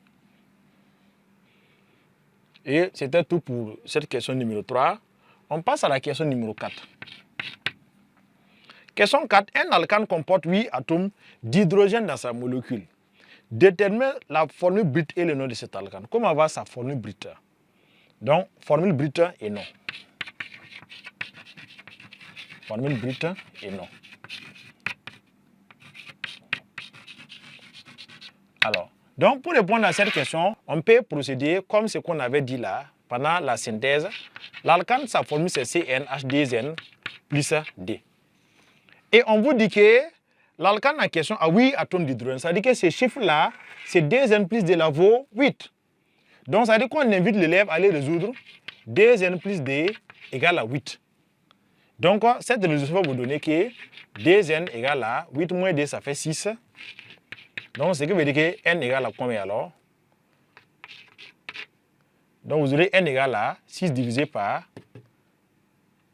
Speaker 2: Et c'était tout pour cette question numéro 3. On passe à la question numéro 4. Question 4. Un alcane comporte 8 atomes d'hydrogène dans sa molécule. Détermine la formule brute et le nom de cet alcane. Comment va sa formule brute? Donc, formule brute et nom. Formule brute et nom. Alors, donc pour répondre à cette question, on peut procéder comme ce qu'on avait dit là, pendant la synthèse. L'alcane, sa formule c'est CnH2n plus D. Et on vous dit que l'alcane en question a 8 atomes d'hydrogène. Ça veut dire que ces chiffres-là, c'est 2n plus D la vaut 8. Donc ça veut dire qu'on invite l'élève à aller résoudre 2n plus D égale à 8. Donc cette résolution va vous donner que 2n égale à 8 moins D, ça fait 6. Donc ce qui veut dire que n égale à combien alors? Donc vous aurez n égale à 6 divisé par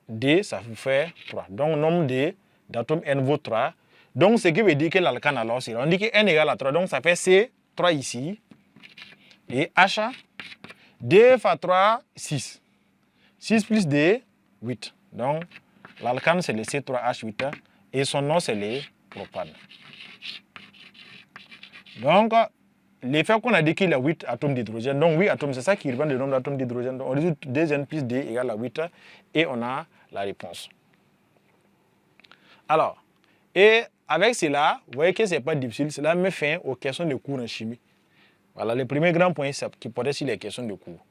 Speaker 2: D, ça vous fait 3. Donc le nombre d'atomes n vaut 3. Donc ce qui veut dire que l'alcane alors, c'est on dit que n égale à 3. Donc ça fait C, 3 ici. Et H, 2 fois 3, 6. 6 plus D, 8. Donc l'alcane c'est le C3H8 et son nom c'est le propane. Donc, l'effet qu'on a dit qu'il a 8 atomes d'hydrogène, donc 8 atomes, c'est ça qui représente le nombre d'atomes d'hydrogène. Donc, on résout 2n plus D égale à 8 et on a la réponse. Alors, et avec cela, vous voyez que ce n'est pas difficile, cela met fin aux questions de cours en chimie. Voilà le premier grand point qui portait sur les questions de cours.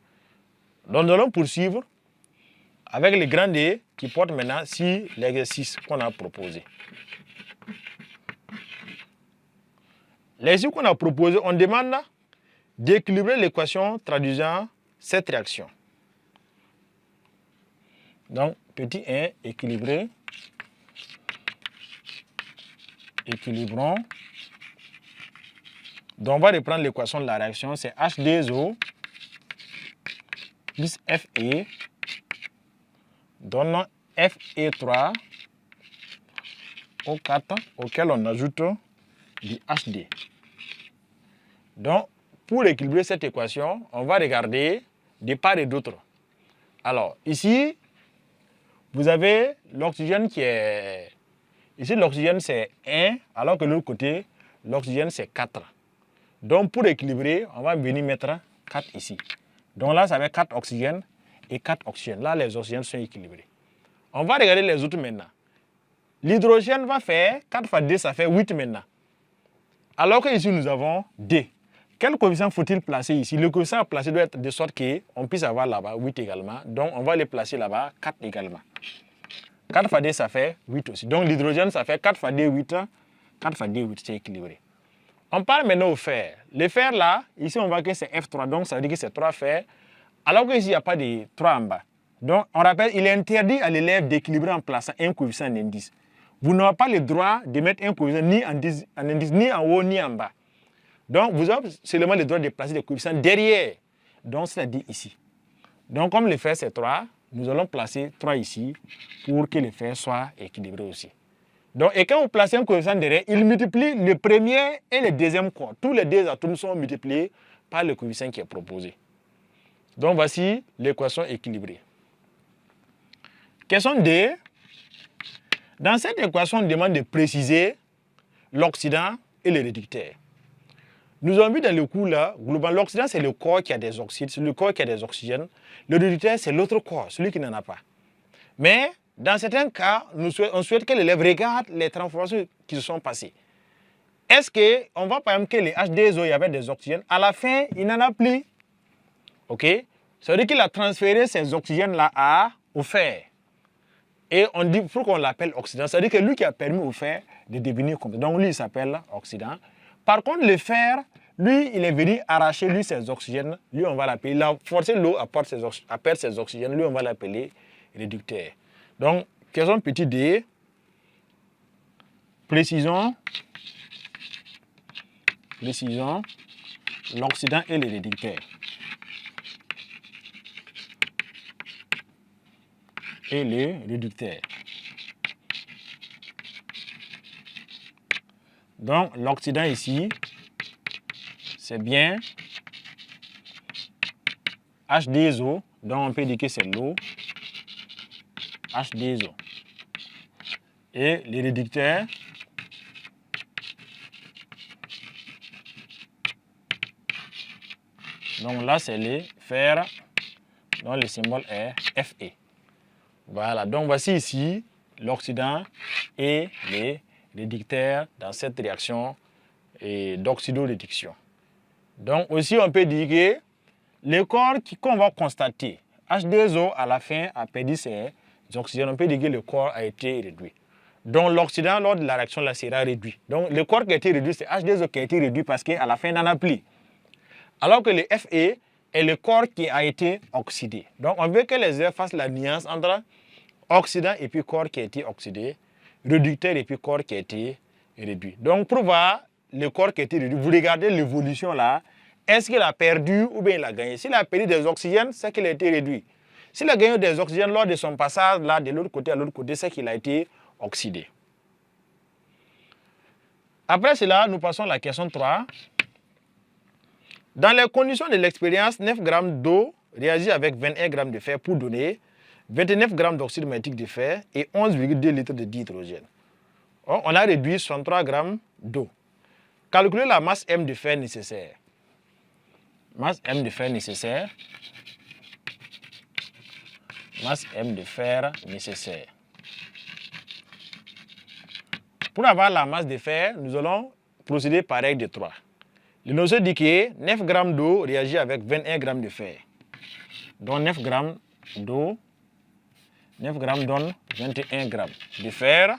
Speaker 2: Donc, nous allons poursuivre avec le grand D qui porte maintenant sur l'exercice qu'on a proposé. L'exercice qu'on a proposé, on demande d'équilibrer l'équation traduisant cette réaction. Donc, petit 1, équilibrer. Équilibrons. Donc, on va reprendre l'équation de la réaction. C'est H2O plus Fe donne Fe3 O4 auquel on ajoute du HD. Donc, pour équilibrer cette équation, on va regarder de part et d'autre. Alors, ici, vous avez l'oxygène qui est... Ici, l'oxygène, c'est 1, alors que de l'autre côté, l'oxygène, c'est 4. Donc, pour équilibrer, on va venir mettre 4 ici. Donc là, ça fait 4 oxygènes et 4 oxygènes. Là, les oxygènes sont équilibrés. On va regarder les autres maintenant. L'hydrogène va faire 4 fois D, ça fait 8 maintenant. Alors que ici, nous avons D. Quel coefficient faut-il placer ici? Le coefficient à placer doit être de sorte qu'on puisse avoir là-bas 8 également. Donc, on va les placer là-bas 4 également. 4 fois D, ça fait 8 aussi. Donc, l'hydrogène, ça fait 4 fois D, 8. 4 fois D, 8, c'est équilibré. On parle maintenant au fer. Le fer, là, ici, on voit que c'est F3. Donc, ça veut dire que c'est 3 fers. Alors qu'ici, il n'y a pas de 3 en bas. Donc, on rappelle, il est interdit à l'élève d'équilibrer en plaçant un coefficient en indice. Vous n'avez pas le droit de mettre un coefficient ni en indice, ni en haut, ni en bas. Donc, vous avez seulement le droit de placer des coefficients derrière. Donc, c'est-à-dire ici. Donc, comme le fer, c'est 3, nous allons placer 3 ici pour que le fer soit équilibré aussi. Donc, et quand vous placez un coefficient derrière, il multiplie le premier et le deuxième corps. Tous les deux atomes sont multipliés par le coefficient qui est proposé. Donc, voici l'équation équilibrée. Question 2. Dans cette équation, on demande de préciser l'oxydant et le réducteur. Nous avons vu dans le cours là, globalement, l'oxydant, c'est le corps qui a des oxydes, c'est le corps qui a des oxygènes. Le réducteur, c'est l'autre corps, celui qui n'en a pas. Mais, dans certains cas, on souhaite que l'élève regarde les transformations qui se sont passées. Est-ce qu'on voit par exemple que les H2O, il y avait des oxygènes, à la fin, il n'en a plus. OK? Ça veut dire qu'il a transféré ces oxygènes-là au fer. Et on dit, il faut qu'on l'appelle oxydant. Ça veut dire que lui qui a permis au fer de devenir comme ça. Donc lui, il s'appelle oxydant. Par contre, le fer, lui, il est venu arracher lui ses oxygènes. Lui, on va l'appeler. Il a forcé l'eau à perdre ses oxygènes. Lui, on va l'appeler réducteur. Donc, question petit d. Précisons l'oxydant et le réducteur. Et le réducteur. Donc, l'oxydant ici, c'est bien H2O. Donc, on peut dire que c'est l'eau. H2O. Et les réducteurs, donc là, c'est les fer, dont le symbole est Fe. Voilà, donc voici ici l'oxydant et les réducteurs dans cette réaction d'oxydoréduction. Donc aussi, on peut dire que le corps qu'on va constater, H2O à la fin a perdu ses oxygènes, on peut dire que le corps a été réduit. Donc l'oxydant lors de la réaction là sera réduit. Donc le corps qui a été réduit, c'est H2O qui a été réduit parce qu'à la fin, il n'en a plus. Alors que le Fe est le corps qui a été oxydé. Donc on veut que les élèves fassent la nuance entre oxydant et puis corps qui a été oxydé, réducteur et puis corps qui a été réduit. Donc pour voir le corps qui a été réduit, vous regardez l'évolution là. Est-ce qu'il a perdu ou bien il a gagné? S'il a perdu des oxygènes, c'est qu'il a été réduit. S'il a gagné des oxygènes lors de son passage là, de l'autre côté à l'autre côté, c'est qu'il a été oxydé. Après cela, nous passons à la question 3. Dans les conditions de l'expérience, 9 g d'eau réagit avec 21 g de fer pour donner 29 g d'oxyde magnétique de fer et 11,2 litres de dihydrogène. On a réduit 63 g d'eau. Calculez la masse M de fer nécessaire. Masse M de fer nécessaire. Masse M de fer nécessaire. Pour avoir la masse de fer, nous allons procéder par règle de 3. Le notion dit que 9 g d'eau réagit avec 21 g de fer. Donc 9 g d'eau, 9 g donne 21 g de fer.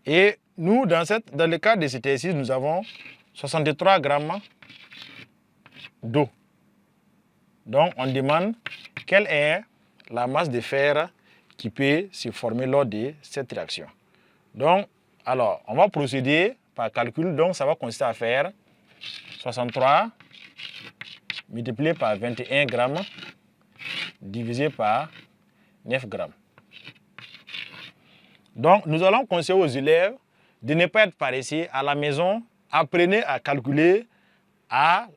Speaker 2: Et nous, dans le cas de cet exercice, nous avons 63 g d'eau. Donc on demande quelle est la masse de fer qui peut se former lors de cette réaction. Donc, alors, on va procéder par calcul. Donc, ça va consister à faire 63 multiplié par 21 g divisé par 9 g. Donc, nous allons conseiller aux élèves de ne pas être paresseux à la maison. Apprenez à calculer à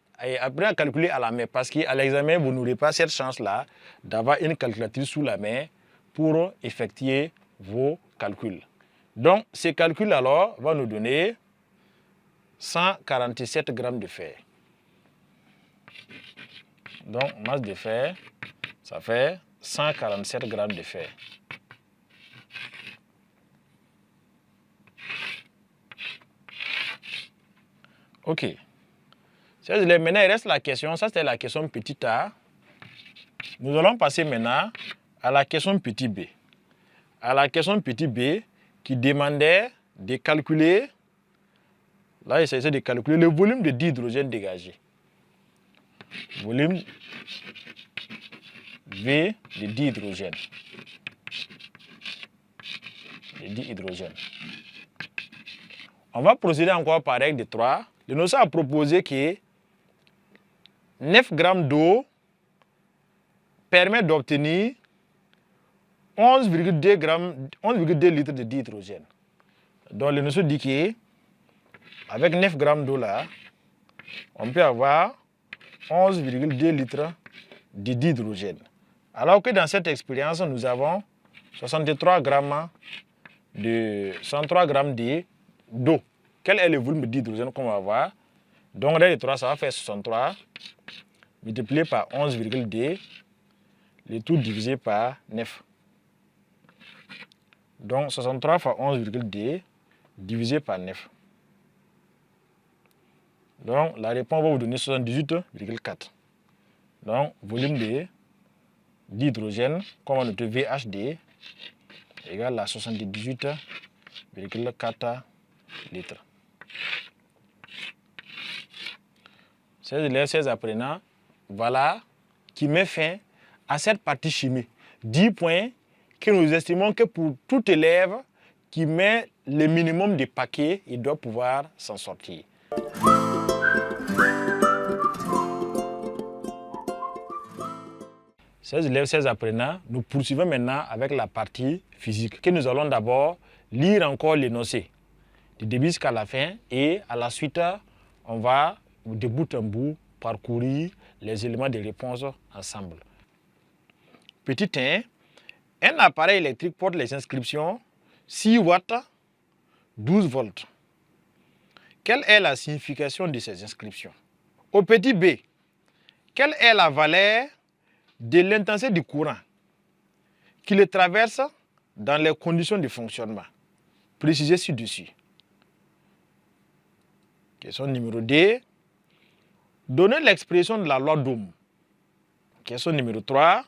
Speaker 2: la main parce qu'à l'examen, vous n'aurez pas cette chance-là d'avoir une calculatrice sous la main pour effectuer vos calculs. Donc, ces calculs alors vont nous donner 147 g de fer. Donc, masse de fer, ça fait 147 g de fer. OK. Maintenant, il reste la question, ça c'était la question petit a. Nous allons passer maintenant à la question petit b. À la question petit b qui demandait de calculer, là il s'agissait de calculer le volume de dihydrogène dégagé. Volume V de dihydrogène. On va procéder encore par règle de 3. Le notion a proposé que 9 g d'eau permet d'obtenir 11,2 litres de dihydrogène. Donc le notion dit qu'avec 9 g d'eau là, on peut avoir 11,2 litres de dihydrogène. Alors que dans cette expérience, nous avons 63 g d'eau. Quel est le volume de dihydrogène qu'on va avoir? Donc, règle de 3, ça va faire 63 multiplié par 11,2, le tout divisé par 9. Donc, 63 fois 11,2 divisé par 9. Donc, la réponse va vous donner 78,4. Donc, volume de d'hydrogène, comme on note VHD, égale à 78,4 litres. Ces élèves, ces apprenants, voilà, qui met fin à cette partie chimie. 10 points que nous estimons que pour tout élève qui met le minimum de paquets, il doit pouvoir s'en sortir. Ces élèves, ces apprenants, nous poursuivons maintenant avec la partie physique, que nous allons d'abord lire encore l'énoncé. du début jusqu'à la fin. Et à la suite, on va de bout en bout parcourir les éléments de réponse ensemble. Petit 1, un appareil électrique porte les inscriptions 6 watts, 12 volts. Quelle est la signification de ces inscriptions? Au petit b, quelle est la valeur de l'intensité du courant qui le traverse dans les conditions de fonctionnement? Précisez ci-dessus. Question numéro 2. Donnez l'expression de la loi d'Ohm. Question numéro 3.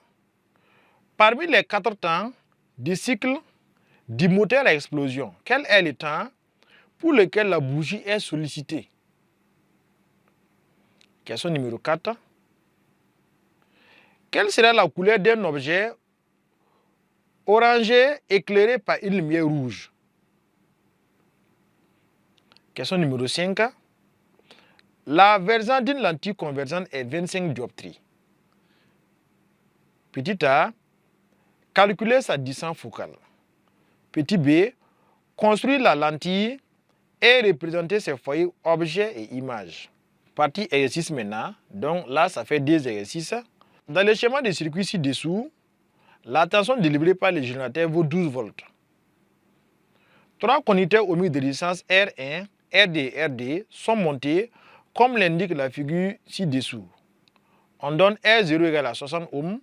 Speaker 2: Parmi les 4 temps du cycle du moteur à explosion, quel est le temps pour lequel la bougie est sollicitée? Question numéro 4. Quelle serait la couleur d'un objet orangé éclairé par une lumière rouge? Question numéro 5. La versant d'une lentille convergente est 25 dioptries. Petit a, calculer sa distance focale. Petit b, construire la lentille et représenter ses foyers, objets et images. Partie exercice maintenant. Donc là, ça fait 2 exercices. Dans le schéma de circuit ci-dessous, la tension délivrée par le générateur vaut 12 volts. 3 conducteurs ohmiques de résistance R1, RD et RD sont montés comme l'indique la figure ci-dessous. On donne R0 égale à 60 ohms,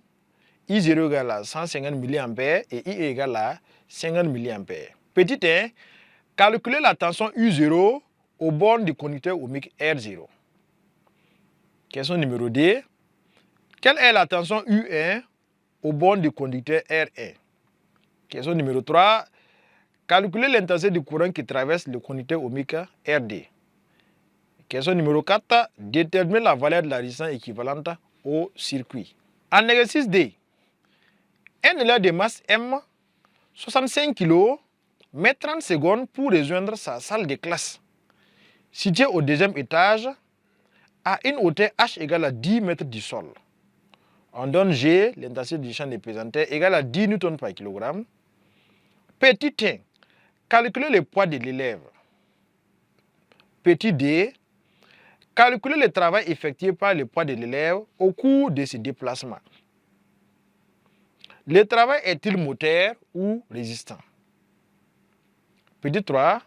Speaker 2: I0 égale à 150 mA et I égale à 50 mA. Petit 1, calculer la tension U0 au bornes du conducteur ohmique R0. Question numéro 2. Quelle est la tension U1 au bornes du conducteur R1? Question numéro 3. Calculer l'intensité du courant qui traverse le conducteur ohmique RD. Question numéro 4. Déterminer la valeur de la résistance équivalente au circuit. En exercice D, un élève de masse M, 65 kg, met 30 secondes pour rejoindre sa salle de classe, située au 2e étage, à une hauteur H égale à 10 mètres du sol. On donne G, l'intensité du champ de pesanteur, égale à 10 Newton par kg. Petit 1, calculer le poids de l'élève. Petit D, calculer le travail effectué par le poids de l'élève au cours de ses déplacements. Le travail est-il moteur ou résistant? Petit 3,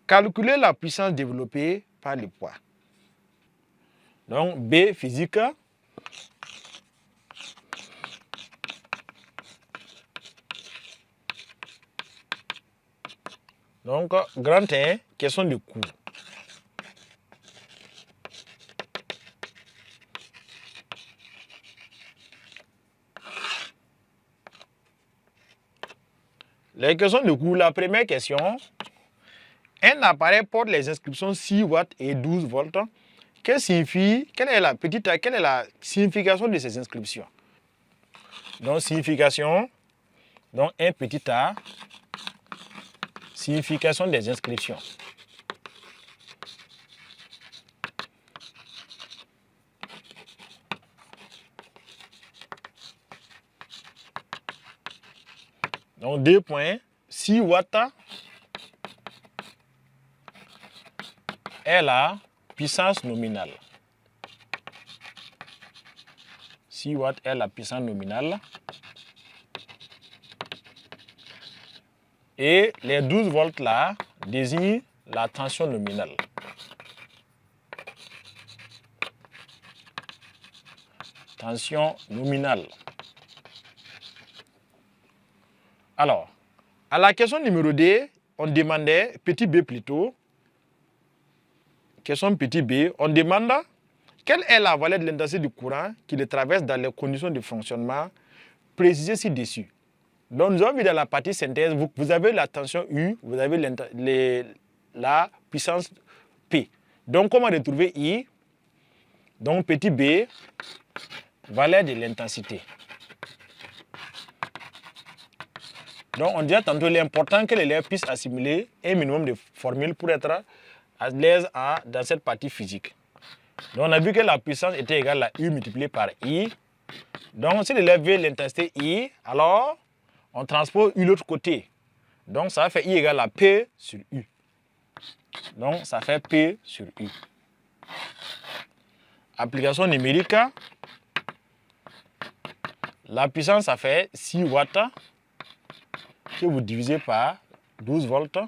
Speaker 2: calculer la puissance développée par le poids. Donc B, physique. Donc, grand 1, question de coût. Les questions de coût, la première question. Un appareil porte les inscriptions 6 watts et 12 volts. Quelle est la signification de ces inscriptions? Donc, signification, donc un petit a, signification des inscriptions. Donc, 2 points, 6 watts est la puissance nominale. 6 watts est la puissance nominale. Et les 12 volts là désignent la tension nominale. Tension nominale. Alors, à la question numéro 2, on demandait, petit b plutôt, question petit b, on demande quelle est la valeur de l'intensité du courant qui le traverse dans les conditions de fonctionnement précisées ci-dessus. Donc, nous avons vu dans la partie synthèse, vous avez la tension U, vous avez la puissance P. Donc, comment retrouver I? Donc, petit b, valeur de l'intensité. Donc, on dit tantôt l'important que l'élève puisse assimiler un minimum de formules pour être à l'aise dans cette partie physique. Donc, on a vu que la puissance était égale à U multiplié par I. Donc, si l'élève veut l'intensité I, alors on transpose U de l'autre côté. Donc, ça va faire I égale à P sur U. Donc, ça fait P sur U. Application numérique. La puissance, ça fait 6 watts que vous divisez par 12 volts.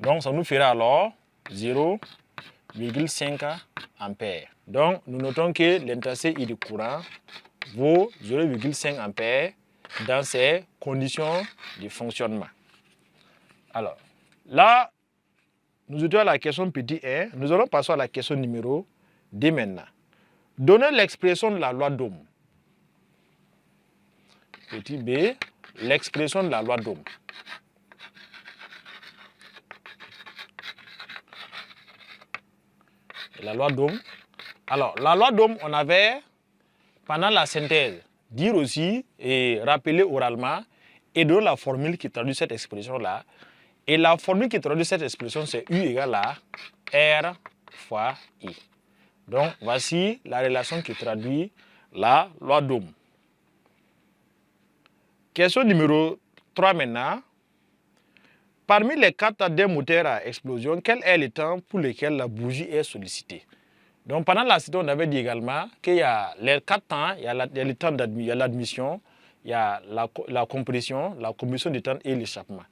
Speaker 2: Donc, ça nous fera alors 0,5 ampères. Donc, nous notons que l'intensité I du courant vaut 0,5 ampères dans ces conditions de fonctionnement. Alors, là, nous étions à la question petit 1. Nous allons passer à la question numéro 2 maintenant. Donnez l'expression de la loi d'Ohm. Petit b, l'expression de la loi d'Ohm. La loi d'Ohm. Alors, la loi d'Ohm, on avait, pendant la synthèse, dire aussi et rappeler oralement et donner la formule qui traduit cette expression-là. Et la formule qui traduit cette expression, c'est U égale à R fois I. Donc, voici la relation qui traduit la loi d'Ohm. Question numéro 3 maintenant. Parmi les 4 des moteurs à explosion, quel est le temps pour lequel la bougie est sollicitée? Donc, pendant la cité, on avait dit également qu'il y a les 4 temps, il y a le temps d'admission, il y a la compression, la combustion du temps et l'échappement.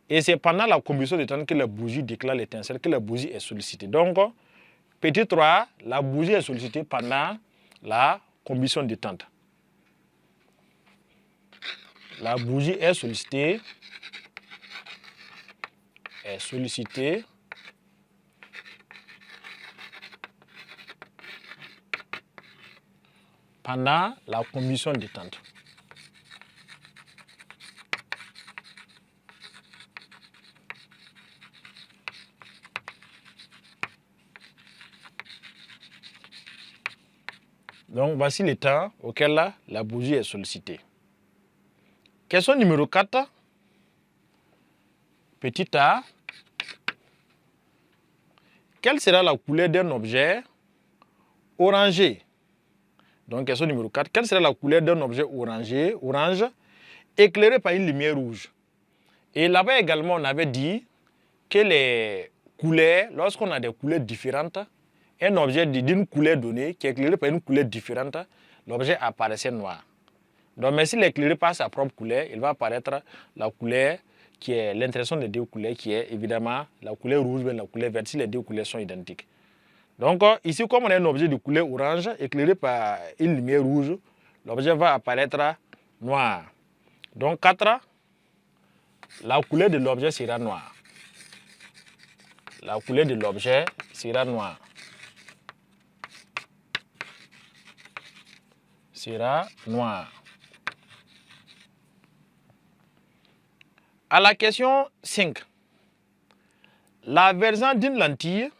Speaker 2: Et c'est pendant la combustion du temps que la bougie déclare l'étincelle, que la bougie est sollicitée. Donc, petit 3, la bougie est sollicitée pendant la combustion du temps. La bougie est sollicitée pendant la combustion du temps. Donc, voici le temps auquel la bougie est sollicitée. Question numéro 4. Petit a. Quelle sera la couleur d'un objet orangé? Donc, question numéro 4. Quelle sera la couleur d'un objet orange, éclairé par une lumière rouge? Et là-bas également, on avait dit que les couleurs, lorsqu'on a des couleurs différentes, un objet d'une couleur donnée qui est éclairé par une couleur différente, l'objet apparaissait noir. Donc, mais s'il est éclairé par sa propre couleur, il va apparaître la couleur qui est l'interaction des deux couleurs, qui est évidemment la couleur rouge et la couleur verte, si les deux couleurs sont identiques. Donc, ici, comme on a un objet de couleur orange éclairé par une lumière rouge, l'objet va apparaître noir. Donc, 4, la couleur de l'objet sera noire. La couleur de l'objet sera noire. Sera noir. À la question 5, la version d'une lentille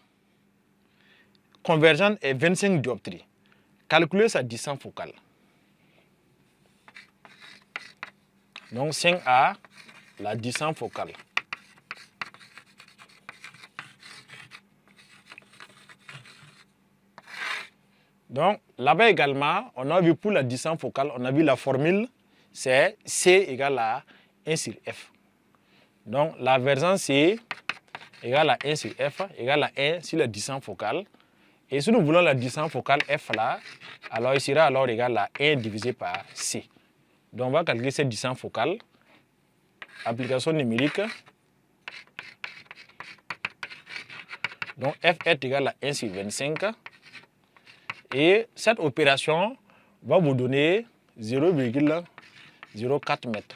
Speaker 2: convergente est 25 dioptries. Calculez sa distance focale. Donc 5A, la distance focale. Donc là-bas également, on a vu pour la distance focale, on a vu la formule, c'est C égale à 1 sur F. Donc la version C égale à 1 sur F égale à 1 sur la distance focale. Et si nous voulons la distance focale F là, alors il sera alors égal à 1 divisé par C. Donc on va calculer cette distance focale. Application numérique. Donc F est égal à 1 sur 25. Et cette opération va vous donner 0,04 mètres.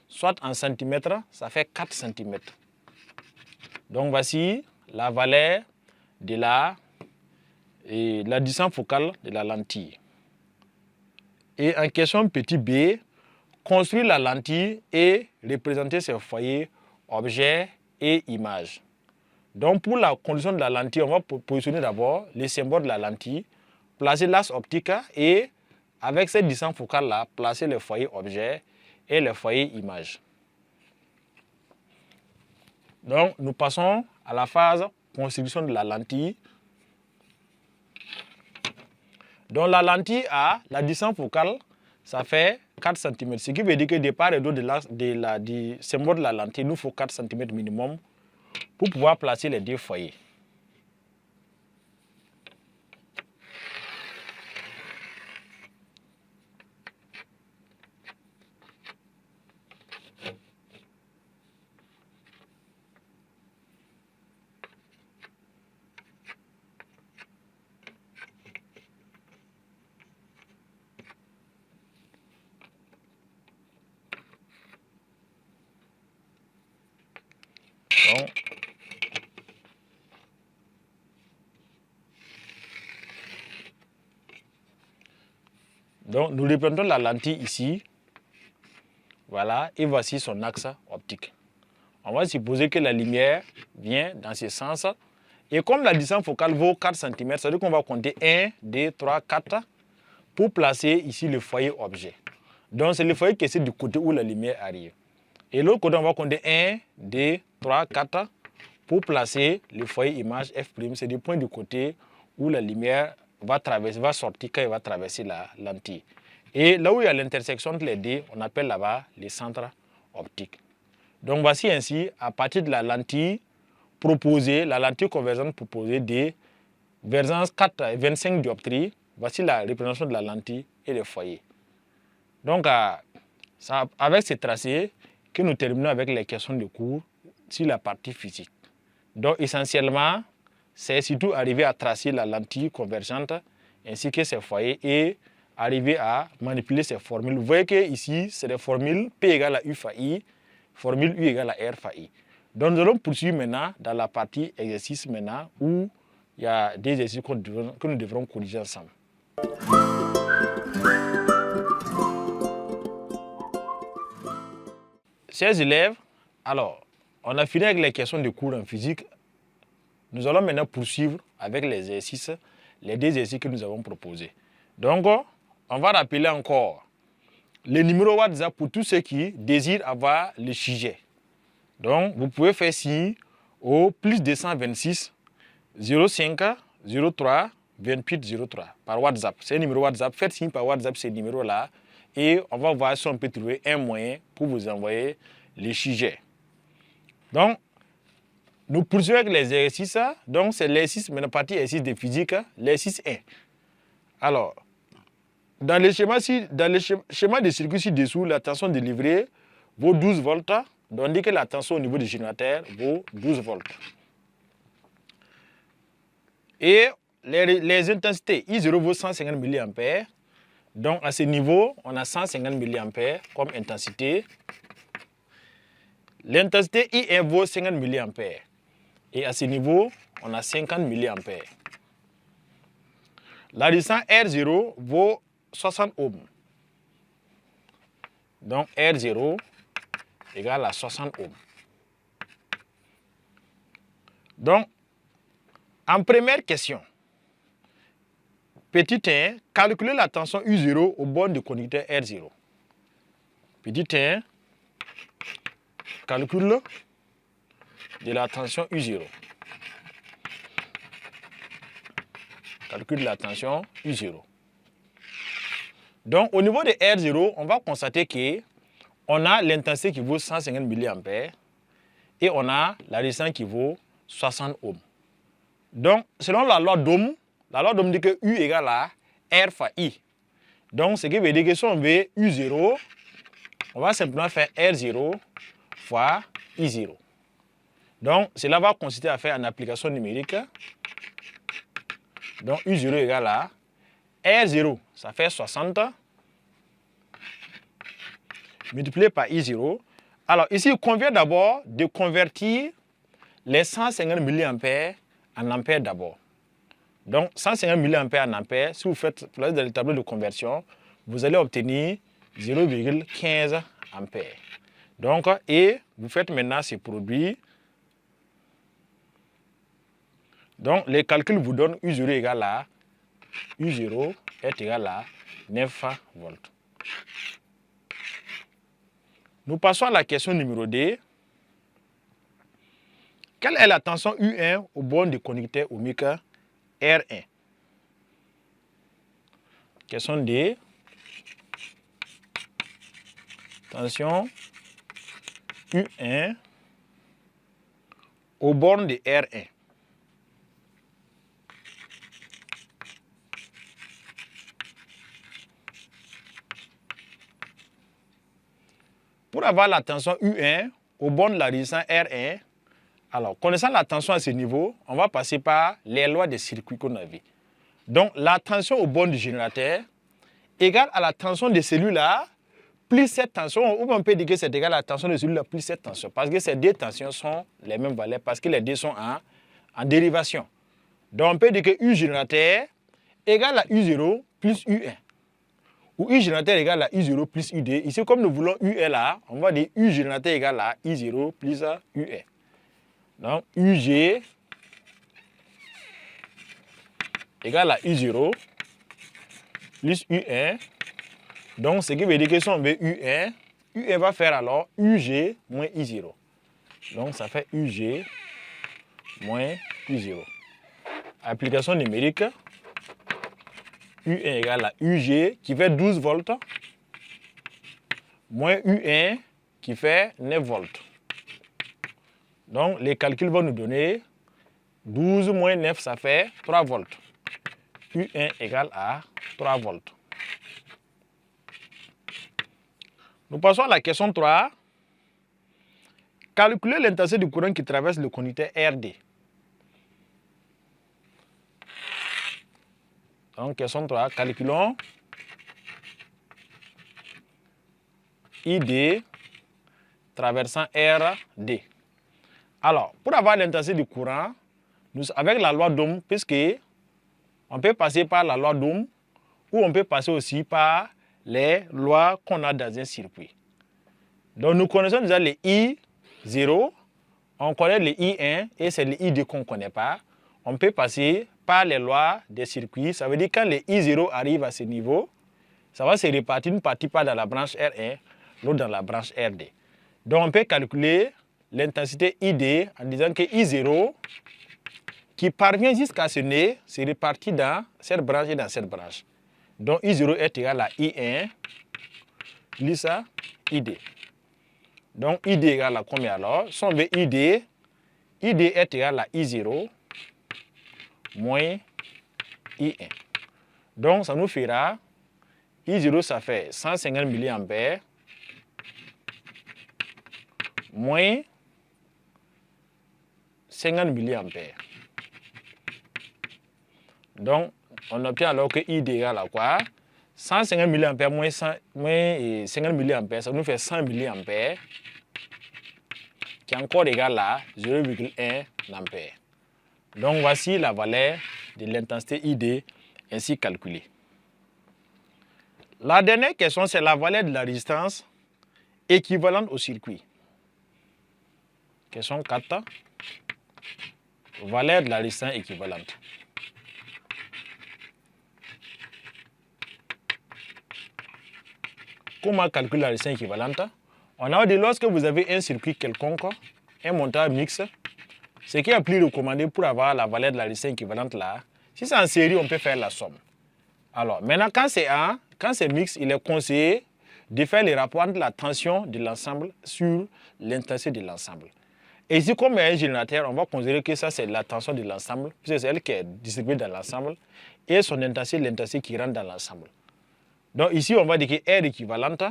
Speaker 2: Soit en centimètres, ça fait 4 cm. Donc voici la valeur de la distance focale de la lentille. Et en question petit b, construire la lentille et représenter ses foyers, objets et images. Donc pour la condition de la lentille, on va positionner d'abord les symboles de la lentille, placer l'axe optique et avec cette distance focale là, placer les foyers objets et les foyers images. Donc nous passons à la phase construction de la lentille. Donc la lentille a la distance focale, ça fait 4 cm. Ce qui veut dire que de part et d'autre du symbole de la lentille, il nous faut 4 cm minimum pour pouvoir placer les deux foyers. Donc, nous reprendons la lentille ici. Voilà, et voici son axe optique. On va supposer que la lumière vient dans ce sens. Et comme la distance focale vaut 4 cm, ça veut dire qu'on va compter 1, 2, 3, 4 pour placer ici le foyer objet. Donc, c'est le foyer qui est du côté où la lumière arrive. Et l'autre côté, on va compter 1, 2, 3, 4 pour placer le foyer image F'. C'est du point du côté où la lumière va sortir quand elle va traverser la lentille. Et là où il y a l'intersection entre les deux, on appelle là-bas les centres optiques. Donc voici ainsi, à partir de la lentille proposée, la lentille convergente proposée de vergence 4 et 25 dioptries, voici la représentation de la lentille et le foyer. Donc avec ces tracés que nous terminons avec les questions de cours sur la partie physique. Donc essentiellement, c'est surtout arriver à tracer la lentille convergente ainsi que ses foyers et arriver à manipuler ces formules. Vous voyez que ici, c'est des formules P égale à U fois I, formule U égale à R fois I. Donc nous allons poursuivre maintenant dans la partie exercice maintenant où il y a des exercices que nous devrons corriger ensemble. Chers élèves, alors, on a fini avec les questions de cours en physique. Nous allons maintenant poursuivre avec les exercices, les deux exercices que nous avons proposés. Donc, on va rappeler encore le numéro WhatsApp pour tous ceux qui désirent avoir le sujet. Donc, vous pouvez faire signe au plus 226 05 03 28 03 par WhatsApp. C'est un numéro WhatsApp. Faites signe par WhatsApp ce numéro-là et on va voir si on peut trouver un moyen pour vous envoyer le sujet. Donc, nous poursuivons avec les exercices. Donc, c'est l'exercice, mais la partie exercice de physique, l'exercice 1. Alors, dans le schéma de circuit ci-dessous, la tension délivrée vaut 12 volts. Donc, on dit que la tension au niveau du générateur vaut 12 volts. Et les intensités, I0 vaut 150 mA. Donc, à ce niveau, on a 150 mA comme intensité. L'intensité I1 vaut 50 mA. Et à ce niveau, on a 50 mA. La résistance R0 vaut 60 ohms. Donc R0 égale à 60 ohms. Donc, en première question, petit 1, calculez la tension U0 au bord du conducteur R0. Petit 1, calcul de la tension U0. Calcul de la tension U0. Donc, au niveau de R0, on va constater qu'on a l'intensité qui vaut 150 mA et on a la résistance qui vaut 60 ohms. Donc, selon la loi d'Ohm dit que U égale à R fois I. Donc, ce qui veut dire que si on veut U0, on va simplement faire R0 fois I0. Donc, cela va consister à faire en application numérique. Donc, U0 égale à R0, ça fait 60 multiplié par I0. Alors, ici, il convient d'abord de convertir les 150 mA en ampères d'abord. Donc, 150 mA en ampères, si vous faites dans le tableau de conversion, vous allez obtenir 0,15 ampères. Donc, et vous faites maintenant ce produit. Donc, les calculs vous donnent U0 égale à U0 est égal à 9 volts. Nous passons à la question numéro 2. Quelle est la tension U1 au bord du conducteur ohmique R1? Question 2. tension U1 aux bornes de R1. Pour avoir la tension U1 aux bornes de la résistance R1, alors connaissant la tension à ce niveau, on va passer par les lois des circuits qu'on a vu. Donc la tension aux bornes du générateur égale à la tension de celui-là plus cette tension, ou on peut dire que c'est égal à la tension de celui-là plus cette tension, parce que ces deux tensions sont les mêmes valeurs, parce que les deux sont en dérivation. Donc on peut dire que U générateur égale à U0 plus U1. Ou U générateur égale à U0 plus UD. Ici, comme nous voulons U est là, on va dire U générateur égale à I0 plus UE. Donc UG égale à U0 plus U1. Donc ce qui veut dire que si on veut U1, U1 va faire alors UG moins I0. Donc ça fait UG moins I0. Application numérique. U1 égale à UG qui fait 12 volts moins U1 qui fait 9 volts. Donc les calculs vont nous donner 12 moins 9, ça fait 3 volts. U1 égale à 3 volts. Nous passons à la question 3. Calculer l'intensité du courant qui traverse le conducteur RD. Donc, question 3. Calculons ID traversant RD. Alors, pour avoir l'intensité du courant, avec la loi d'Ohm, puisque on peut passer par la loi d'Ohm ou on peut passer aussi par les lois qu'on a dans un circuit. Donc, nous connaissons déjà les I0, on connaît les I1 et c'est les ID qu'on ne connaît pas. On peut passer par les lois des circuits. Ça veut dire que quand les I0 arrivent à ce niveau, ça va se répartir une partie par dans la branche R1, l'autre dans la branche RD. Donc, on peut calculer l'intensité ID en disant que I0 qui parvient jusqu'à ce nez se répartit dans cette branche et dans cette branche. Donc, I0 est égal à I1 plus ID. Donc, ID égale à combien alors? Si on veut ID est égal à I0 moins I1. Donc, ça nous fera I0, ça fait 150 mA moins 50 mA. Donc, on obtient alors que ID égale à quoi? 150 mA moins 50 mA, ça nous fait 100 mA, qui est encore égal à 0,1 ampère. Donc, voici la valeur de l'intensité ID ainsi calculée. La dernière question, c'est la valeur de la résistance équivalente au circuit. Question 4. Valeur de la résistance équivalente. Comment calculer la résistance équivalente? On a dit lorsque vous avez un circuit quelconque, un montage mixte, ce qui est plus recommandé pour avoir la valeur de la résistance équivalente là, si c'est en série, on peut faire la somme. Alors, maintenant, quand c'est mixte, il est conseillé de faire les rapports entre la tension de l'ensemble sur l'intensité de l'ensemble. Et ici, comme il y a un générateur, on va considérer que ça, c'est la tension de l'ensemble, puisque c'est elle qui est distribuée dans l'ensemble, et son intensité, l'intensité qui rentre dans l'ensemble. Donc ici, on va dire que R équivalente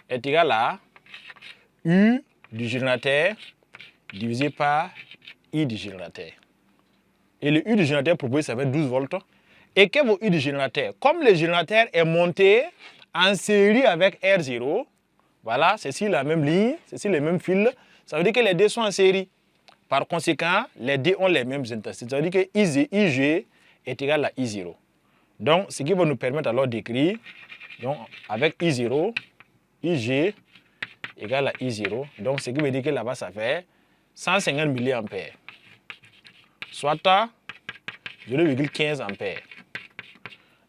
Speaker 2: est égal à U du générateur divisé par I du générateur. Et le U du générateur proposé, ça va être 12 volts. Et quel est votre U du générateur? Comme le générateur est monté en série avec R0, voilà, c'est sur la même ligne, c'est sur les mêmes fils, ça veut dire que les deux sont en série. Par conséquent, les deux ont les mêmes intensités. Ça veut dire que IG est égal à I0. Donc, ce qui va nous permettre alors d'écrire, donc avec I0, IG égale à I0. Donc, ce qui veut dire que là-bas, ça fait 150 mA, soit 0,15 ampères.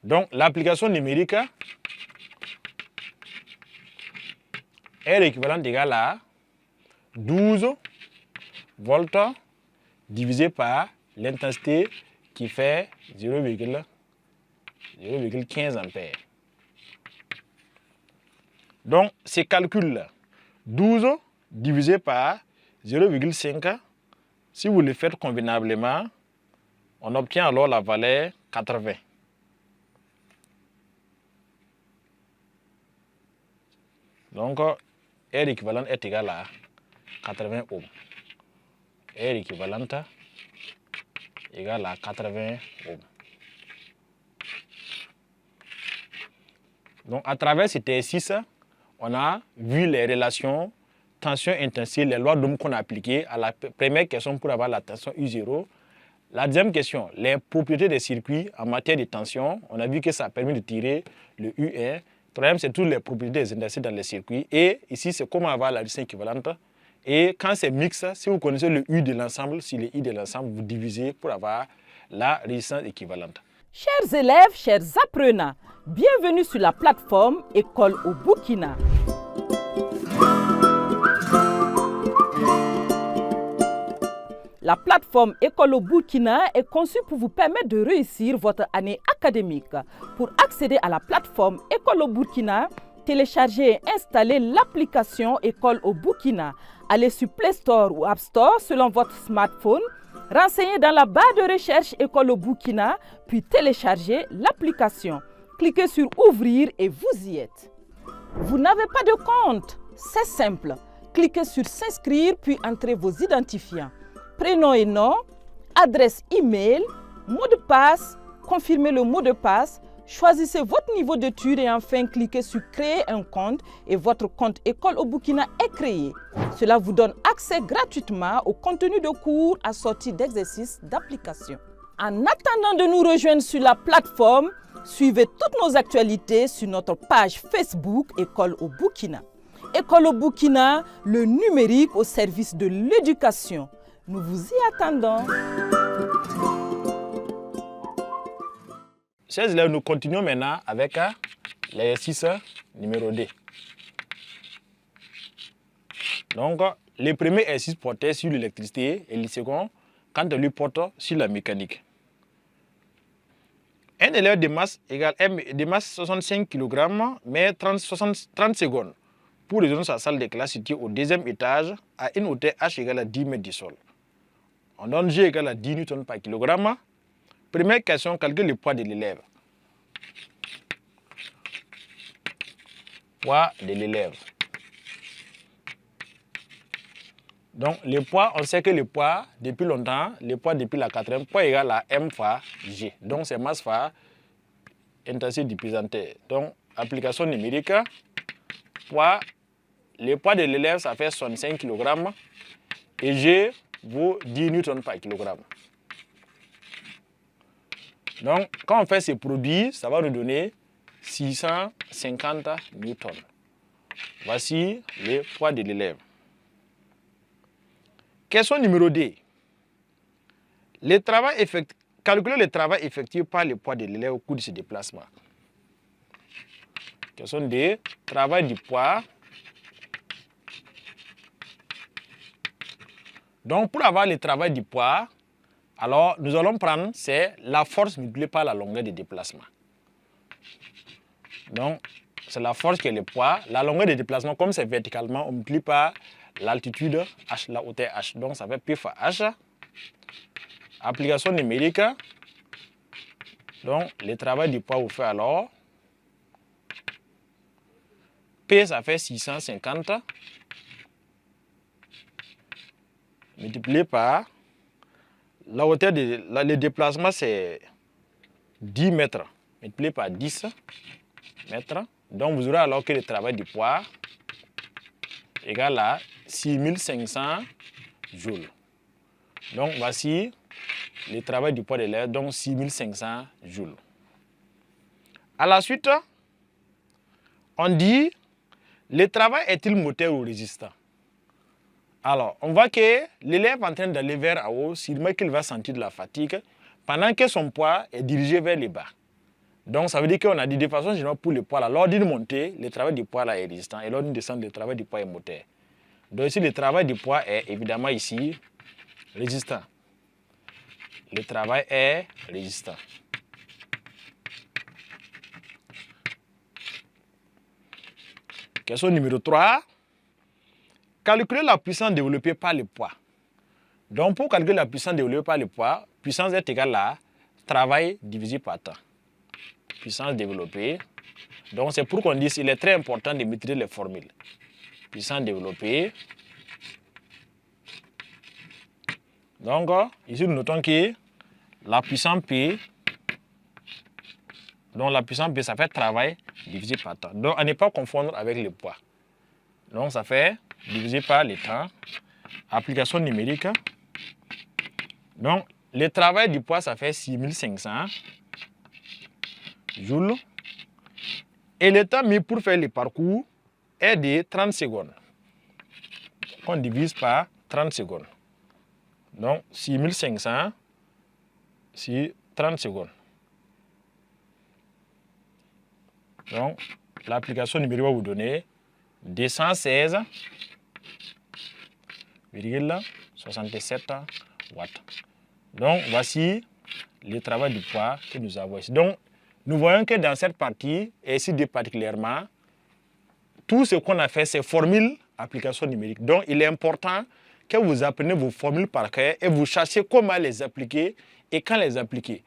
Speaker 2: Donc, l'application numérique R équivalente égale à 12 volts divisé par l'intensité qui fait 0,15 ampères. Donc, ces calculs-là, 12 divisé par 0,5, si vous le faites convenablement, on obtient alors la valeur 80. Donc, R équivalent est égal à 80 ohms. R équivalente égale à 80 ohms. Donc, à travers cet exercice, on a vu les relations tension-intensité, les lois d'Ohm qu'on a appliquées à la première question pour avoir la tension U0. La deuxième question, les propriétés des circuits en matière de tension. On a vu que ça permet de tirer le U1. Troisième, c'est toutes les propriétés des intensités dans les circuits. Et ici, c'est comment avoir la résistance équivalente. Et quand c'est mixte, si vous connaissez le U de l'ensemble, si le I de l'ensemble, vous divisez pour avoir la résistance équivalente.
Speaker 1: Chers élèves, chers apprenants, bienvenue sur la plateforme École au Burkina. La plateforme École au Burkina est conçue pour vous permettre de réussir votre année académique. Pour accéder à la plateforme École au Burkina, téléchargez et installez l'application École au Burkina. Allez sur Play Store ou App Store selon votre smartphone. Renseignez dans la barre de recherche École au Burkina, puis téléchargez l'application. Cliquez sur Ouvrir et vous y êtes. Vous n'avez pas de compte? C'est simple. Cliquez sur S'inscrire, puis entrez vos identifiants. Prénom et nom, adresse email, mot de passe, confirmez le mot de passe, choisissez votre niveau d'études et enfin cliquez sur Créer un compte et votre compte École au Burkina est créé. Cela vous donne accès gratuitement au contenu de cours assorti d'exercices d'application. En attendant de nous rejoindre sur la plateforme, suivez toutes nos actualités sur notre page Facebook École au Burkina. École au Burkina, le numérique au service de l'éducation. Nous vous y attendons.
Speaker 2: Chers élèves, nous continuons maintenant avec l'exercice numéro 2. Donc, le premier exercice portait sur l'électricité et le second, quant à lui, porte sur la mécanique. Un élève de masse égale de masse 65 kg, mais 30 secondes pour résoudre sa salle de classe située au deuxième étage à une hauteur H égale à 10 mètres du sol. On donne G égale à 10 Newton par kilogramme. Première question, calcule le poids de l'élève. Poids de l'élève. Donc, le poids, on sait que le poids, depuis longtemps, le poids depuis la quatrième, poids égal à M fois G. Donc, c'est masse fois intensité du pesanteur. Donc, application numérique, poids, le poids de l'élève, ça fait 65 kg et G vaut 10 Newton par kilogramme. Donc, quand on fait ces produits, ça va nous donner 650 newtons. Voici le poids de l'élève. Question numéro 2. Calculer le travail effectué par le poids de l'élève au cours de ce déplacement. Question 2. Travail du poids. Donc, pour avoir le travail du poids, alors nous allons prendre, c'est la force multipliée par la longueur de déplacement. Donc, c'est la force qui est le poids. La longueur de déplacement, comme c'est verticalement, on multiplie par l'altitude H, la hauteur H. Donc, ça fait P fois H. Application numérique. Donc, le travail du poids vous fait alors P, ça fait 650 multiplié par la hauteur le déplacement, c'est 10 mètres multiplié par 10 mètres. Donc, vous aurez alors que le travail du poids égale à 6500 joules. Donc, voici le travail du poids de l'air, donc 6500 joules. À la suite, on dit, le travail est-il moteur ou résistant? Alors, on voit que l'élève est en train d'aller vers en haut, sûrement qu'il va sentir de la fatigue, pendant que son poids est dirigé vers le bas. Donc, ça veut dire qu'on a dit de façon générale pour le poids, là, lors d'une montée, le travail du poids là, est résistant, et lors d'une descente, le travail du poids est moteur. Donc, ici, le travail du poids est évidemment ici résistant. Le travail est résistant. Question numéro 3. Calculer la puissance développée par le poids. Donc, pour calculer la puissance développée par le poids, puissance est égale à travail divisé par temps. Puissance développée. Donc, c'est pour qu'on dise qu'il est très important de maîtriser les formules. Puissance développée. Donc, ici, nous notons que la puissance P, donc la puissance P, ça fait travail divisé par temps. Donc, à ne pas confondre avec le poids. Donc, ça fait divisé par le temps. Application numérique. Donc, le travail du poids, ça fait 6500 joules. Et le temps mis pour faire le parcours est de 30 secondes. On divise par 30 secondes. Donc, 6500 sur 30 secondes. Donc, l'application numérique va vous donner 216,67 watts. Donc, voici le travail du poids que nous avons ici. Donc, nous voyons que dans cette partie, et ici particulièrement, tout ce qu'on a fait, c'est formules, application numérique. Donc, il est important que vous apprenez vos formules par cœur et vous cherchez comment les appliquer et quand les appliquer.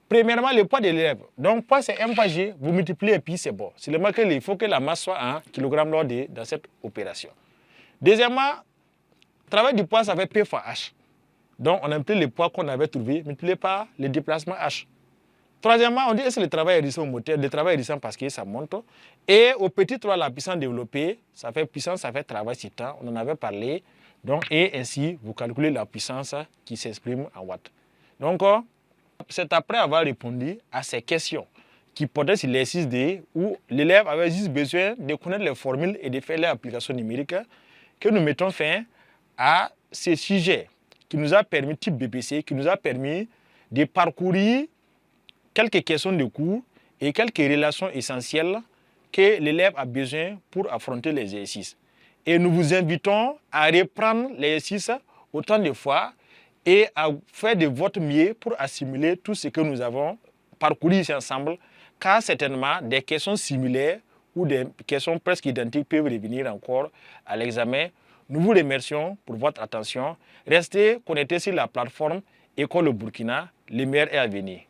Speaker 2: Premièrement, le poids de l'élève. Donc, poids, c'est M fois G. Vous multipliez et puis c'est bon. Seulement qu'il faut que la masse soit en kg dans cette opération. Deuxièmement, travail du poids, ça fait P fois H. Donc, on implique le poids qu'on avait trouvé multiplié par le déplacement H. Troisièmement, on dit que le travail est réduit au moteur. Le travail est réduit parce que ça monte. Et au petit 3, la puissance développée, ça fait puissance, ça fait travail sur temps. On en avait parlé. Donc, et ainsi, vous calculez la puissance qui s'exprime en watts. Donc, c'est après avoir répondu à ces questions qui portaient sur l'exercice D, où l'élève avait juste besoin de connaître les formules et de faire les applications numériques, que nous mettons fin à ce sujet qui nous a permis, type BPC, qui nous a permis de parcourir quelques questions de cours et quelques relations essentielles que l'élève a besoin pour affronter les exercices. Et nous vous invitons à reprendre l'exercice autant de fois et à faire de votre mieux pour assimiler tout ce que nous avons parcouru ici ensemble, car certainement des questions similaires ou des questions presque identiques peuvent revenir encore à l'examen. Nous vous remercions pour votre attention. Restez connectés sur la plateforme École au Burkina. Le meilleur est à venir.